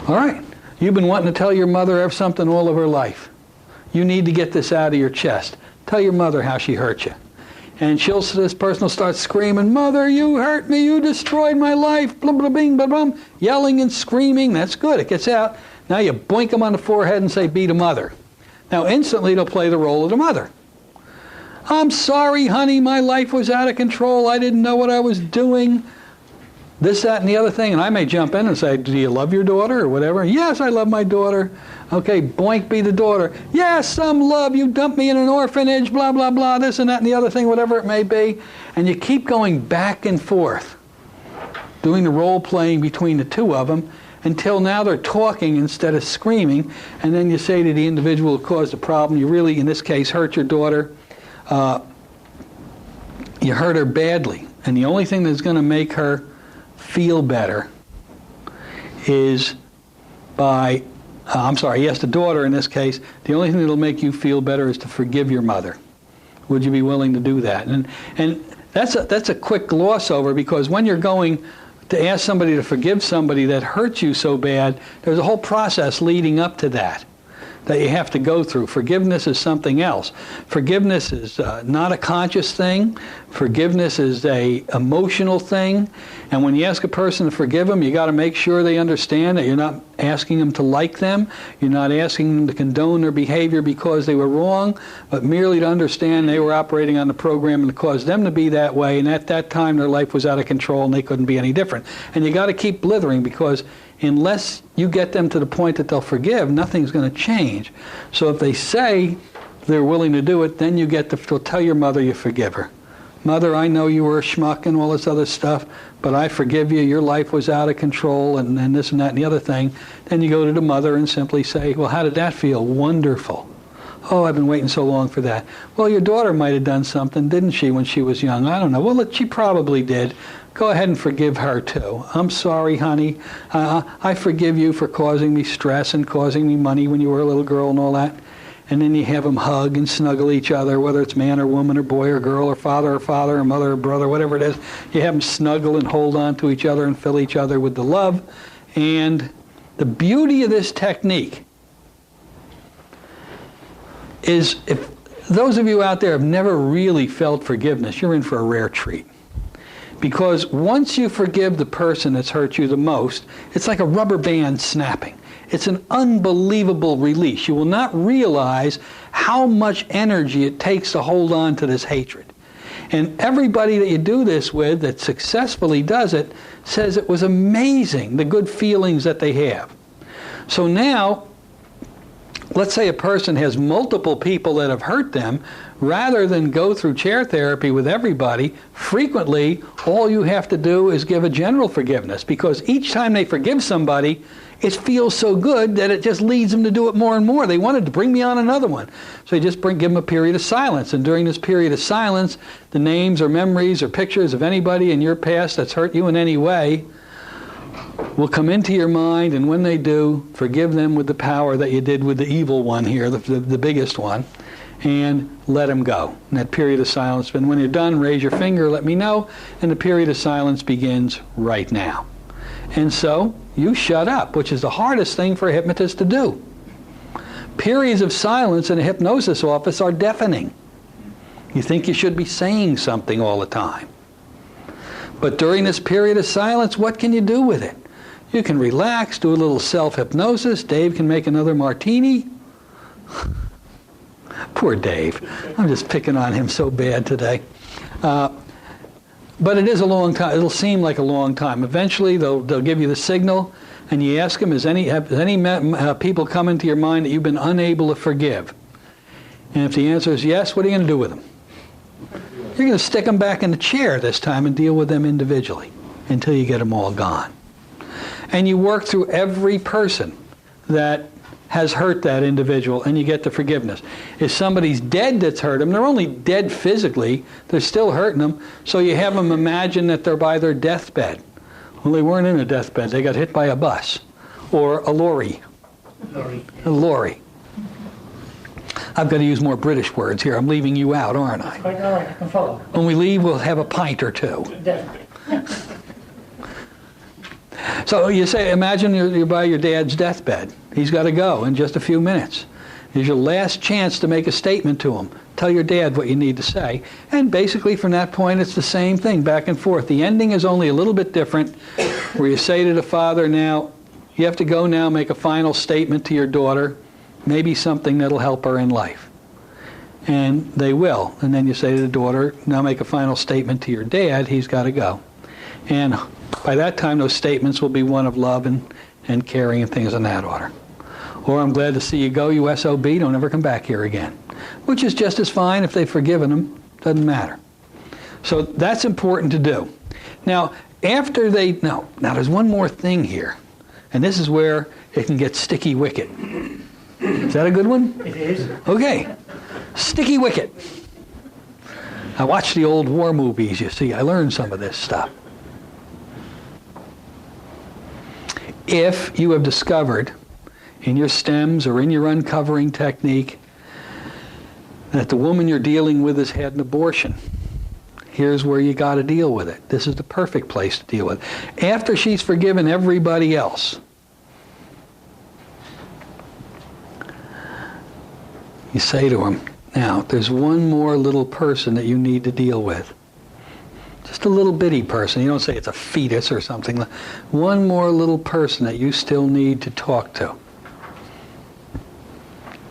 All right. You've been wanting to tell your mother something all of her life. You need to get this out of your chest. Tell your mother how she hurt you. And this person will start screaming, Mother, you hurt me, you destroyed my life, blah, blah, bing, blah, blah, yelling and screaming. That's good. It gets out. Now you boink them on the forehead and say, be the mother. Now instantly they'll play the role of the mother. I'm sorry, honey, my life was out of control. I didn't know what I was doing. This, that, and the other thing. And I may jump in and say, do you love your daughter or whatever? Yes, I love my daughter. Okay, boink, be the daughter. Yes, some love. You dumped me in an orphanage, blah, blah, blah, this and that and the other thing, whatever it may be. And you keep going back and forth, doing the role playing between the two of them until now they're talking instead of screaming. And then you say to the individual who caused the problem, you really, in this case, hurt your daughter. You hurt her badly. And the only thing that's going to make her feel better is by, yes, the daughter in this case, the only thing that'll make you feel better is to forgive your mother. Would you be willing to do that? And that's a quick gloss over, because when you're going to ask somebody to forgive somebody that hurt you so bad, there's a whole process leading up to that you have to go through. Forgiveness is something else. Forgiveness is not a conscious thing. Forgiveness is a emotional thing. And when you ask a person to forgive them, you got to make sure they understand that you're not asking them to like them. You're not asking them to condone their behavior because they were wrong, but merely to understand they were operating on the program that caused them to be that way, and at that time their life was out of control and they couldn't be any different. And you got to keep blithering, because unless you get them to the point that they'll forgive, nothing's going to change. So if they say they're willing to do it, then you get to tell your mother you forgive her. Mother, I know you were a schmuck and all this other stuff, but I forgive you. Your life was out of control and this and that and the other thing. Then you go to the mother and simply say, well, how did that feel? Wonderful. Oh, I've been waiting so long for that. Well, your daughter might have done something, didn't she, when she was young? I don't know. Well, she probably did. Go ahead and forgive her, too. I'm sorry, honey. I forgive you for causing me stress and causing me money when you were a little girl and all that. And then you have them hug and snuggle each other, whether it's man or woman or boy or girl or father or mother or brother, whatever it is. You have them snuggle and hold on to each other and fill each other with the love. And the beauty of this technique is, if those of you out there have never really felt forgiveness, you're in for a rare treat. Because once you forgive the person that's hurt you the most, it's like a rubber band snapping. It's an unbelievable release. You will not realize how much energy it takes to hold on to this hatred. And everybody that you do this with that successfully does it says it was amazing, the good feelings that they have. So now, let's say a person has multiple people that have hurt them. Rather than go through chair therapy with everybody, frequently all you have to do is give a general forgiveness, because each time they forgive somebody, it feels so good that it just leads them to do it more and more. They wanted to bring me on another one. So you just give them a period of silence. And during this period of silence, the names or memories or pictures of anybody in your past that's hurt you in any way will come into your mind, and when they do, forgive them with the power that you did with the evil one here, the biggest one, and let them go. And that period of silence, and when you're done, raise your finger, let me know, and the period of silence begins right now. And so, you shut up, which is the hardest thing for a hypnotist to do. Periods of silence in a hypnosis office are deafening. You think you should be saying something all the time. But during this period of silence, what can you do with it? You can relax, do a little self-hypnosis. Dave can make another martini. Poor Dave. I'm just picking on him so bad today. But it is a long time. It'll seem like a long time. Eventually, they'll give you the signal, and you ask them, have any people come into your mind that you've been unable to forgive? And if the answer is yes, what are you going to do with them? You're going to stick them back in the chair this time and deal with them individually until you get them all gone. And you work through every person that has hurt that individual, and you get the forgiveness. If somebody's dead that's hurt them, they're only dead physically, they're still hurting them, so you have them imagine that they're by their deathbed. Well, they weren't in a deathbed, they got hit by a bus, or a lorry. A lorry. I've got to use more British words here. I'm leaving you out, aren't I? Quite all right, I can follow. When we leave, we'll have a pint or two. Definitely. So you say, imagine you're by your dad's deathbed. He's got to go in just a few minutes. Here's your last chance to make a statement to him. Tell your dad what you need to say. And basically from that point, it's the same thing, back and forth. The ending is only a little bit different, where you say to the father, now, You have to go now, make a final statement to your daughter, maybe something that'll help her in life. And they will. And then you say to the daughter, now make a final statement to your dad, he's got to go. And by that time, those statements will be one of love and caring and things in that order. Or I'm glad to see you go, you SOB, don't ever come back here again. Which is just as fine if they've forgiven them, doesn't matter. So that's important to do. Now, after now there's one more thing here. And this is where it can get sticky wicket. Is that a good one? It is. Okay. Sticky wicket. I watch the old war movies, you see. I learned some of this stuff. If you have discovered in your stems or in your uncovering technique that the woman you're dealing with has had an abortion, here's where you got to deal with it. This is the perfect place to deal with it. After she's forgiven everybody else, you say to him, now, there's one more little person that you need to deal with. Just a little bitty person. You don't say it's a fetus or something. One more little person that you still need to talk to.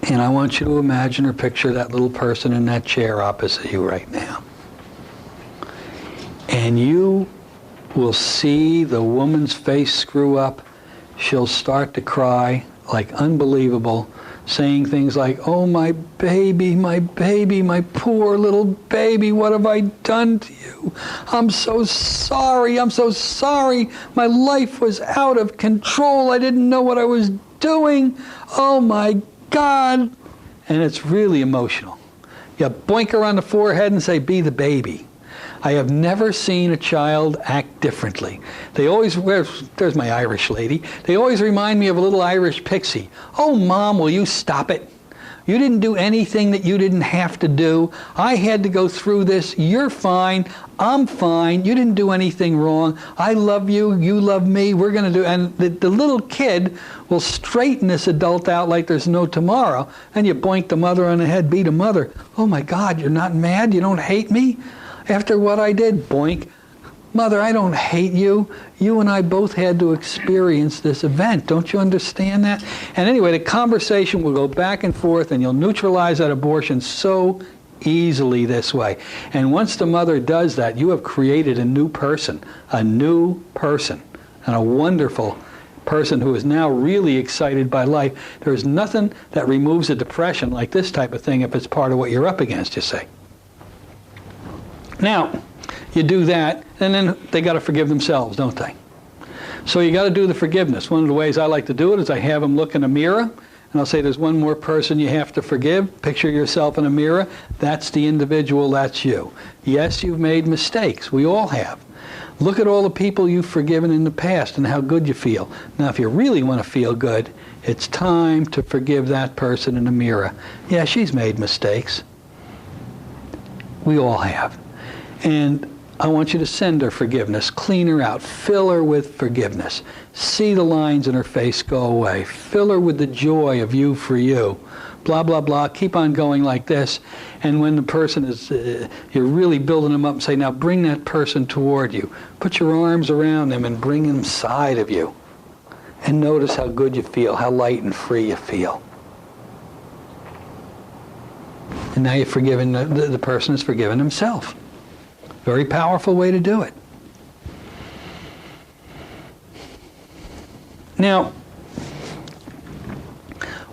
And I want you to imagine or picture that little person in that chair opposite you right now. And you will see the woman's face screw up. She'll start to cry like unbelievable, saying things like, oh, my baby, my poor little baby, what have I done to you? I'm so sorry, my life was out of control, I didn't know what I was doing, oh my God. And it's really emotional. You boink her on the forehead and say, be the baby. I have never seen a child act differently. They always, there's my Irish lady, they always remind me of a little Irish pixie. Oh, Mom, will you stop it? You didn't do anything that you didn't have to do. I had to go through this. You're fine. I'm fine. You didn't do anything wrong. I love you. You love me. We're going to do... And the little kid will straighten this adult out like there's no tomorrow. And you boink the mother on the head, beat a mother. Oh, my God, you're not mad? You don't hate me? After what I did, boink. Mother, I don't hate you. You and I both had to experience this event. Don't you understand that? And anyway, the conversation will go back and forth, and you'll neutralize that abortion so easily this way. And once the mother does that, you have created a new person, and a wonderful person who is now really excited by life. There's nothing that removes a depression like this type of thing if it's part of what you're up against, you see. Now, you do that, and then they got to forgive themselves, don't they? So you got to do the forgiveness. One of the ways I like to do it is I have them look in a mirror, and I'll say there's one more person you have to forgive. Picture yourself in a mirror. That's the individual, that's you. Yes, you've made mistakes. We all have. Look at all the people you've forgiven in the past and how good you feel. Now, if you really want to feel good, it's time to forgive that person in the mirror. Yeah, she's made mistakes. We all have. And I want you to send her forgiveness. Clean her out. Fill her with forgiveness. See the lines in her face go away. Fill her with the joy of you for you. Blah, blah, blah. Keep on going like this. And when the person is, you're really building them up, say, now bring that person toward you. Put your arms around them and bring them inside of you. And notice how good you feel, how light and free you feel. And now you've forgiven, the person has forgiven himself. Very powerful way to do it. Now,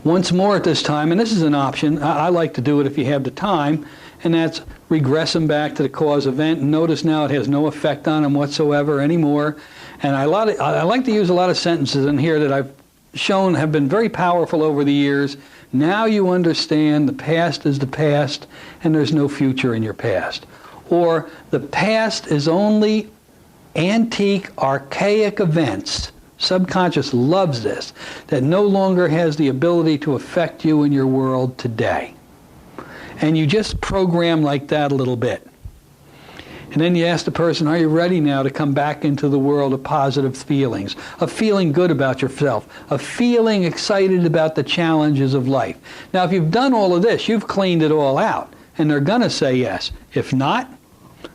once more at this time, and this is an option, I like to do it if you have the time, and that's regress them back to the cause event. And notice now it has no effect on them whatsoever anymore. And I like to use a lot of sentences in here that I've shown have been very powerful over the years. Now you understand the past is the past, and there's no future in your past. Or the past is only antique, archaic events. Subconscious loves this, that no longer has the ability to affect you in your world today. And you just program like that a little bit. And then you ask the person, are you ready now to come back into the world of positive feelings, of feeling good about yourself, of feeling excited about the challenges of life? Now, if you've done all of this, you've cleaned it all out, and they're going to say yes. If not,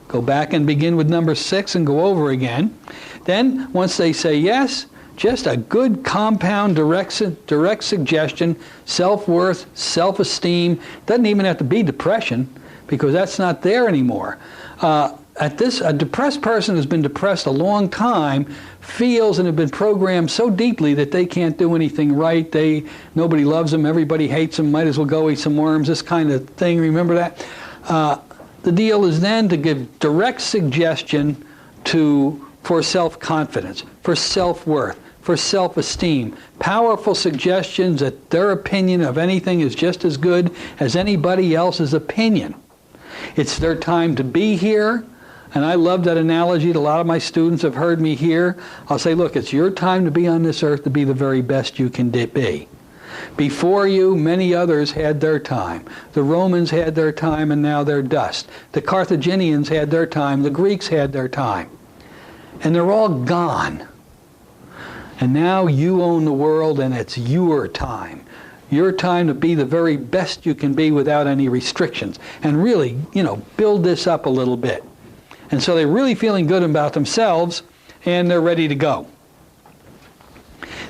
go back and begin with number 6 and go over again. Then, once they say yes, just a good compound direct suggestion, self-worth, self-esteem. Doesn't even have to be depression, because that's not there anymore. A depressed person has been depressed a long time, feels and have been programmed so deeply that they can't do anything right. Nobody loves them, everybody hates them, might as well go eat some worms, this kind of thing. Remember that? The deal is then to give direct suggestion for self-confidence, for self-worth, for self-esteem. Powerful suggestions that their opinion of anything is just as good as anybody else's opinion. It's their time to be here. And I love that analogy that a lot of my students have heard me hear. I'll say, look, it's your time to be on this earth to be the very best you can be. Before you, many others had their time. The Romans had their time, and now they're dust. The Carthaginians had their time. The Greeks had their time. And they're all gone. And now you own the world, and it's your time. Your time to be the very best you can be without any restrictions. And really, build this up a little bit. And so they're really feeling good about themselves, and they're ready to go.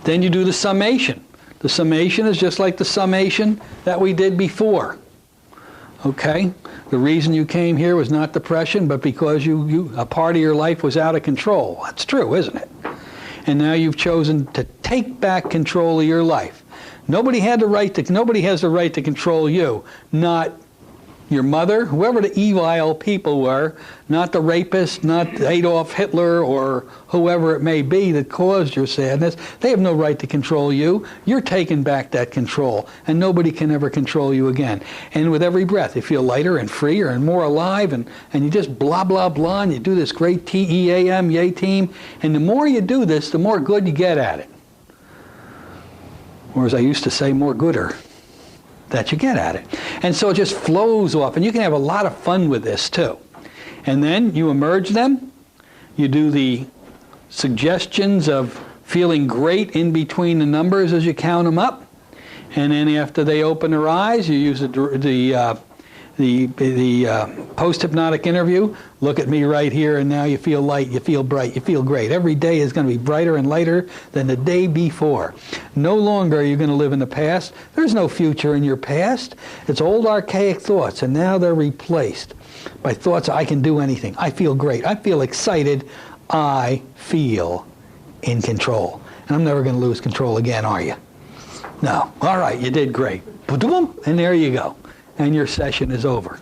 Then you do the summation. The summation is just like the summation that we did before. Okay? The reason you came here was not depression, but because a part of your life was out of control. That's true, isn't it? And now you've chosen to take back control of your life. Nobody has the right to control you, not your mother, whoever the evil people were, not the rapist, not Adolf Hitler or whoever it may be that caused your sadness. They have no right to control you. You're taking back that control, and nobody can ever control you again. And with every breath, you feel lighter and freer and more alive, and you just blah, blah, blah, and you do this great TEAM, yay team. And the more you do this, the more good you get at it. Or as I used to say, more gooder that you get at it. And so it just flows off, and you can have a lot of fun with this too. And then you emerge them, you do the suggestions of feeling great in between the numbers as you count them up, and then after they open their eyes, you use the post-hypnotic interview. Look at me right here, and now you feel light, you feel bright, you feel great. Every day is going to be brighter and lighter than the day before. No longer are you going to live in the past. There's no future in your past. It's old archaic thoughts, and now they're replaced by thoughts, I can do anything. I feel great. I feel excited. I feel in control. And I'm never going to lose control again, are you? No. All right, you did great. And there you go. And your session is over.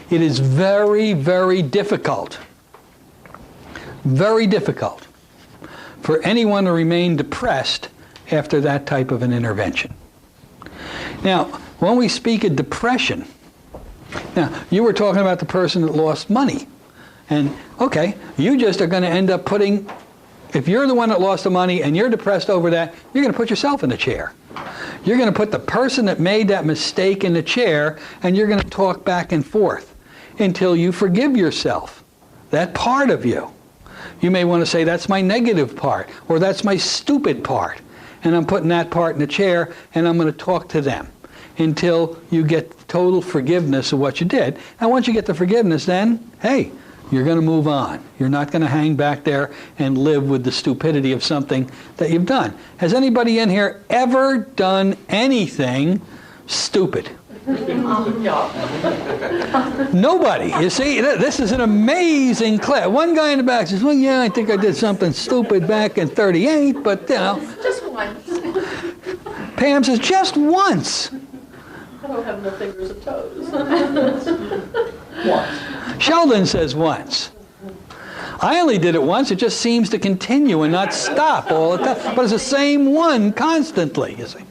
It is very, very difficult for anyone to remain depressed after that type of an intervention. Now, when we speak of depression, now, you were talking about the person that lost money. And, okay, you just are going to end up putting, if you're the one that lost the money and you're depressed over that, you're going to put yourself in the chair. You're going to put the person that made that mistake in the chair, and you're going to talk back and forth until you forgive yourself, that part of you. You may want to say, that's my negative part, or that's my stupid part. And I'm putting that part in the chair, and I'm going to talk to them until you get total forgiveness of what you did. And once you get the forgiveness, then, hey, you're going to move on. You're not going to hang back there and live with the stupidity of something that you've done. Has anybody in here ever done anything stupid? Nobody. You see, this is an amazing class. One guy in the back says, well, yeah, I think I did something stupid back in 38, but, Just once. Pam says, just once. I don't have no fingers or toes. Once. Sheldon says once. I only did it once. It just seems to continue and not stop all the time. But it's the same one constantly, you see.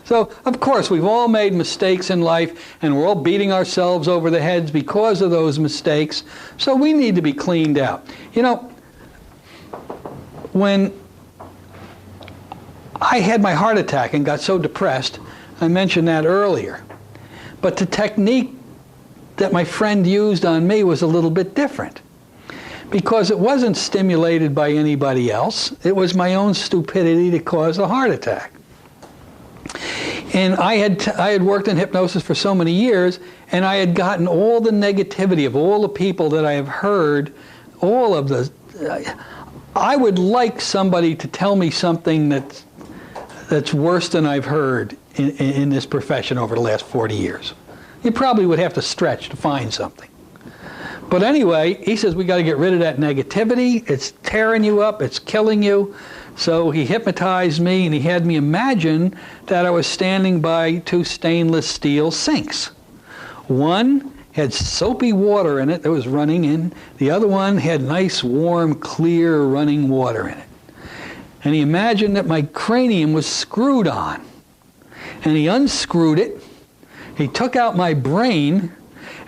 So, of course, we've all made mistakes in life, and we're all beating ourselves over the heads because of those mistakes. So we need to be cleaned out. When I had my heart attack and got so depressed, I mentioned that earlier. But the technique that my friend used on me was a little bit different, because it wasn't stimulated by anybody else. It was my own stupidity that caused the heart attack. And I had worked in hypnosis for so many years, and I had gotten all the negativity of all the people that I have heard, all of the I would like somebody to tell me something that's worse than I've heard in this profession over the last 40 years. You probably would have to stretch to find something. But anyway, he says we got to get rid of that negativity. It's tearing you up. It's killing you. So he hypnotized me, and he had me imagine that I was standing by two stainless steel sinks. One had soapy water in it that was running in. The other one had nice, warm, clear running water in it. And he imagined that my cranium was screwed on. And he unscrewed it. He took out my brain,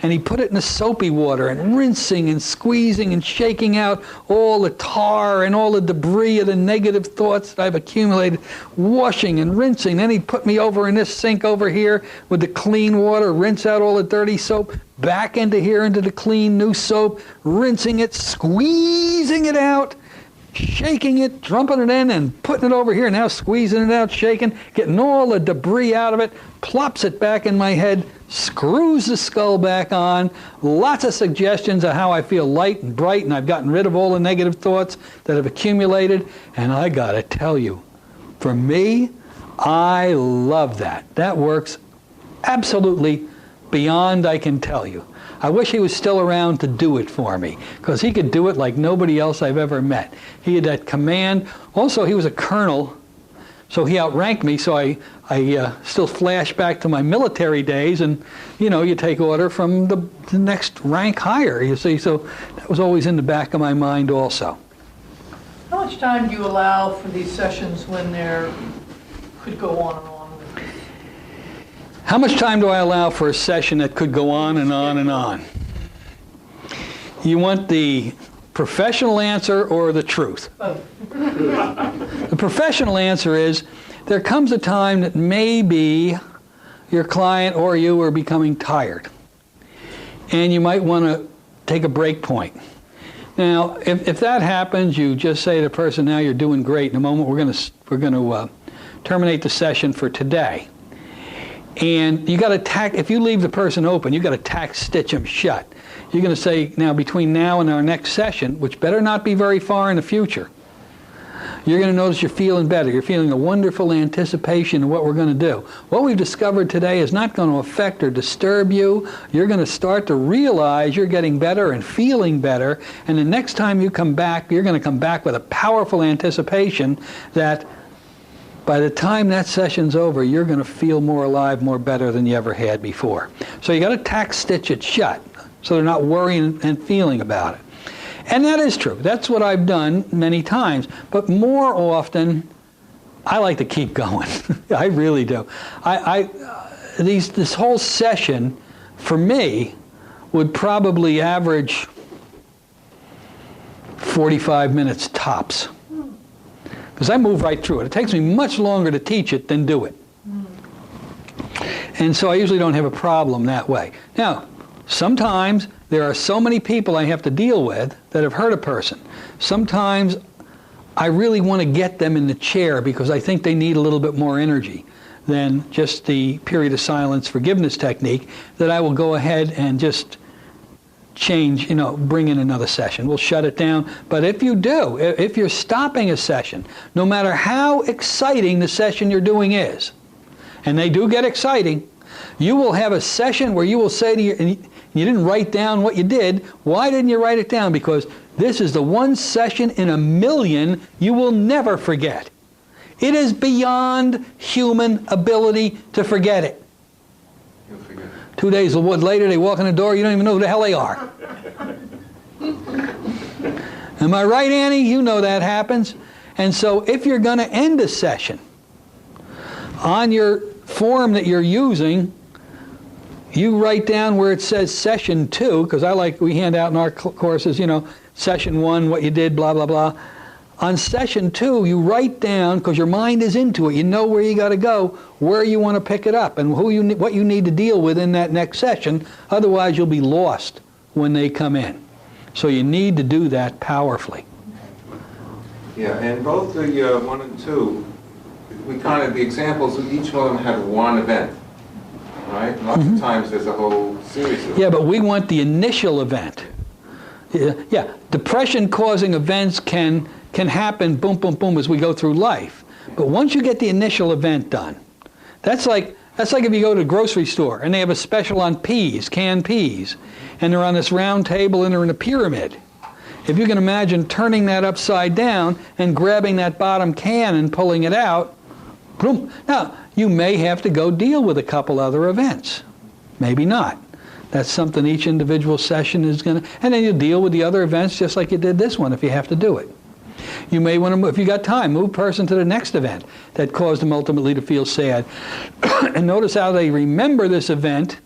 and he put it in the soapy water, and rinsing and squeezing and shaking out all the tar and all the debris of the negative thoughts that I've accumulated, washing and rinsing. Then he put me over in this sink over here with the clean water, rinse out all the dirty soap, back into here into the clean new soap, rinsing it, squeezing it out, shaking it, dumping it in, and putting it over here, now squeezing it out, shaking, getting all the debris out of it, plops it back in my head, screws the skull back on, lots of suggestions of how I feel light and bright, and I've gotten rid of all the negative thoughts that have accumulated, and I gotta tell you, for me, I love that. That works absolutely beyond I can tell you. I wish he was still around to do it for me, because he could do it like nobody else I've ever met. He had that command. Also, he was a colonel, so he outranked me, so I still flash back to my military days, and, you know, you take order from the next rank higher, you see, so that was always in the back of my mind also. How much time do you allow for these sessions when there could go on and on? How much time do I allow for a session that could go on and on and on? You want the professional answer or the truth? Both. The professional answer is there comes a time that maybe your client or you are becoming tired, and you might want to take a break point. Now, if that happens, you just say to the person, now you're doing great. In a moment, we're going to terminate the session for today. And you got to tack, if you leave the person open, you got to tack stitch them shut. You're going to say, now between now and our next session, which better not be very far in the future, you're going to notice you're feeling better. You're feeling a wonderful anticipation of what we're going to do. What we've discovered today is not going to affect or disturb you. You're going to start to realize you're getting better and feeling better. And the next time you come back, you're going to come back with a powerful anticipation that by the time that session's over, you're going to feel more alive, more better than you ever had before. So you got to tack stitch it shut so they're not worrying and feeling about it. And that is true. That's what I've done many times. But more often, I like to keep going. I really do. This whole session, for me, would probably average 45 minutes tops. Because I move right through it. It takes me much longer to teach it than do it. And so I usually don't have a problem that way. Now, sometimes there are so many people I have to deal with that have hurt a person. Sometimes I really want to get them in the chair because I think they need a little bit more energy than just the period of silence forgiveness technique, that I will go ahead and just change, bring in another session. We'll shut it down. But if you do, if you're stopping a session, no matter how exciting the session you're doing is, and they do get exciting, you will have a session where you will say to you, and you didn't write down what you did. Why didn't you write it down? Because this is the one session in a million you will never forget. It is beyond human ability to forget it. 2 days later, they walk in the door, you don't even know who the hell they are. Am I right, Annie? You know that happens. And so if you're going to end a session, on your form that you're using, you write down where it says session 2, because we hand out in our courses, session 1, what you did, blah, blah, blah. On session 2, you write down, because your mind is into it, you know where you got to go, where you want to pick it up, and what you need to deal with in that next session. Otherwise, you'll be lost when they come in. So you need to do that powerfully. Yeah, and both the 1 and 2, the examples, each one of them had one event, right? Lots of times there's a whole series of Yeah, but we want the initial event. Yeah, depression-causing events can can happen boom, boom, boom as we go through life. But once you get the initial event done, that's like if you go to the grocery store and they have a special on peas, canned peas, and they're on this round table and they're in a pyramid. If you can imagine turning that upside down and grabbing that bottom can and pulling it out, boom. Now, you may have to go deal with a couple other events. Maybe not. That's something each individual session is going to... And then you deal with the other events just like you did this one if you have to do it. You may want to, if you got time, move person to the next event that caused them ultimately to feel sad. And notice how they remember this event.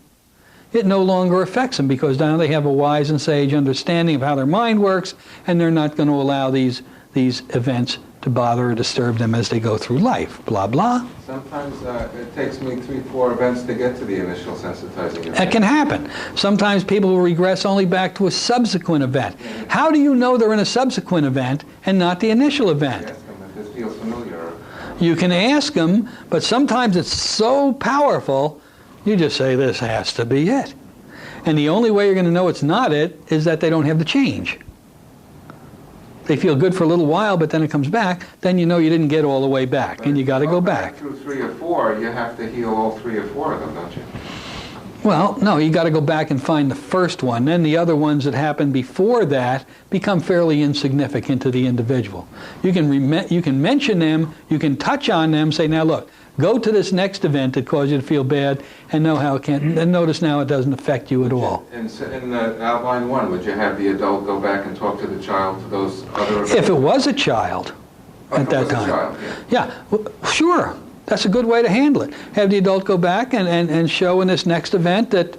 It no longer affects them because now they have a wise and sage understanding of how their mind works, and they're not going to allow these events to bother or disturb them as they go through life. Blah, blah. Sometimes it takes me 3-4 events to get to the initial sensitizing event. That can happen. Sometimes people will regress only back to a subsequent event. How do you know they're in a subsequent event and not the initial event? Ask them if this feels familiar. You can ask them, but sometimes it's so powerful, you just say, this has to be it. And the only way you're going to know it's not it is that they don't have the change. They feel good for a little while, but then it comes back, then you know you didn't get all the way back, But and you got to go back. Through 3 or 4, you have to heal all 3 or 4 of them, don't you? Well, no, you got to go back and find the first one. Then the other ones that happened before that become fairly insignificant to the individual. You can mention them, you can touch on them, say, now look, go to this next event that caused you to feel bad, and know how it can. And notice now it doesn't affect you at all. In outline 1, would you have the adult go back and talk to the child to those other events? If it was a child at that time. Child, yeah, well, sure. That's a good way to handle it. Have the adult go back and show in this next event that,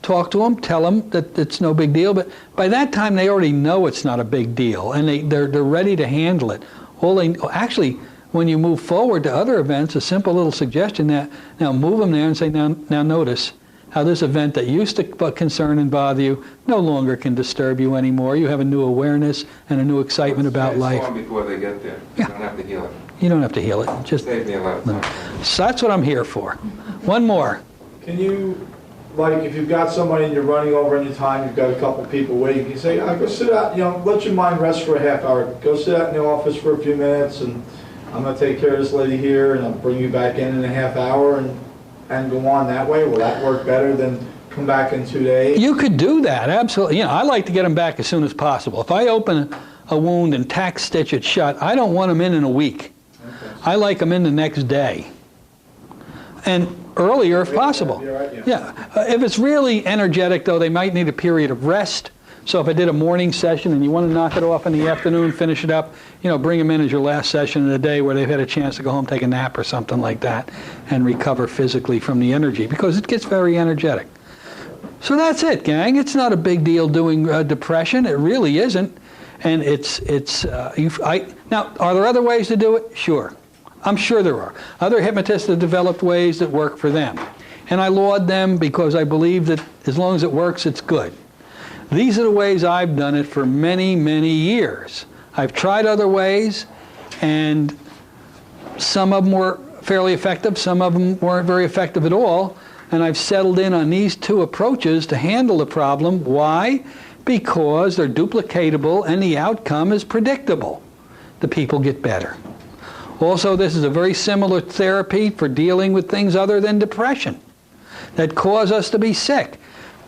talk to them, tell them that it's no big deal. But by that time, they already know it's not a big deal, and they're ready to handle it. Actually, when you move forward to other events, a simple little suggestion that now move them there and say, now notice how this event that used to concern and bother you no longer can disturb you anymore. You have a new awareness and a new excitement about life. It's before they get there. Yeah. You don't have to heal it. You don't have to heal it. Just save me a lot of time. So that's what I'm here for. One more. Can you, like, if you've got somebody and you're running over in your time, you've got a couple people waiting, you say, go sit out, let your mind rest for a half hour. Go sit out in the office for a few minutes, and I'm going to take care of this lady here, and I'll bring you back in a half hour, and go on that way. Will that work better than come back in 2 days? You could do that, absolutely. I like to get them back as soon as possible. If I open a wound and tack stitch it shut, I don't want them in a week. I like them in the next day. And earlier if possible. Right, yeah. If it's really energetic, though, they might need a period of rest. So if I did a morning session and you want to knock it off in the afternoon, finish it up, bring them in as your last session of the day where they've had a chance to go home, take a nap or something like that, and recover physically from the energy, because it gets very energetic. So that's it, gang. It's not a big deal doing depression. It really isn't. And now, are there other ways to do it? Sure. I'm sure there are. Other hypnotists have developed ways that work for them. And I laud them because I believe that as long as it works, it's good. These are the ways I've done it for many, many years. I've tried other ways, and some of them were fairly effective, some of them weren't very effective at all, and I've settled in on these 2 approaches to handle the problem. Why? Because they're duplicatable and the outcome is predictable. The people get better. Also, this is a very similar therapy for dealing with things other than depression that cause us to be sick.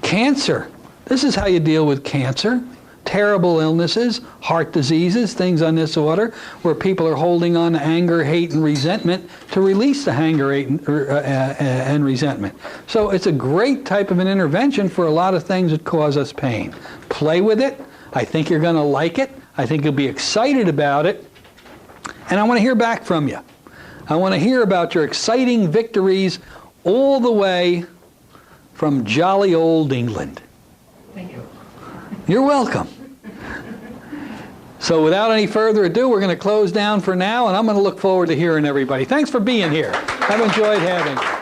Cancer. This is how you deal with cancer. Terrible illnesses, heart diseases, things on this order, where people are holding on to anger, hate, and resentment to release the anger, hate, and resentment. So it's a great type of an intervention for a lot of things that cause us pain. Play with it. I think you're going to like it. I think you'll be excited about it. And I want to hear back from you. I want to hear about your exciting victories all the way from jolly old England. Thank you. You're welcome. So without any further ado, we're going to close down for now, and I'm going to look forward to hearing everybody. Thanks for being here. I've enjoyed having you.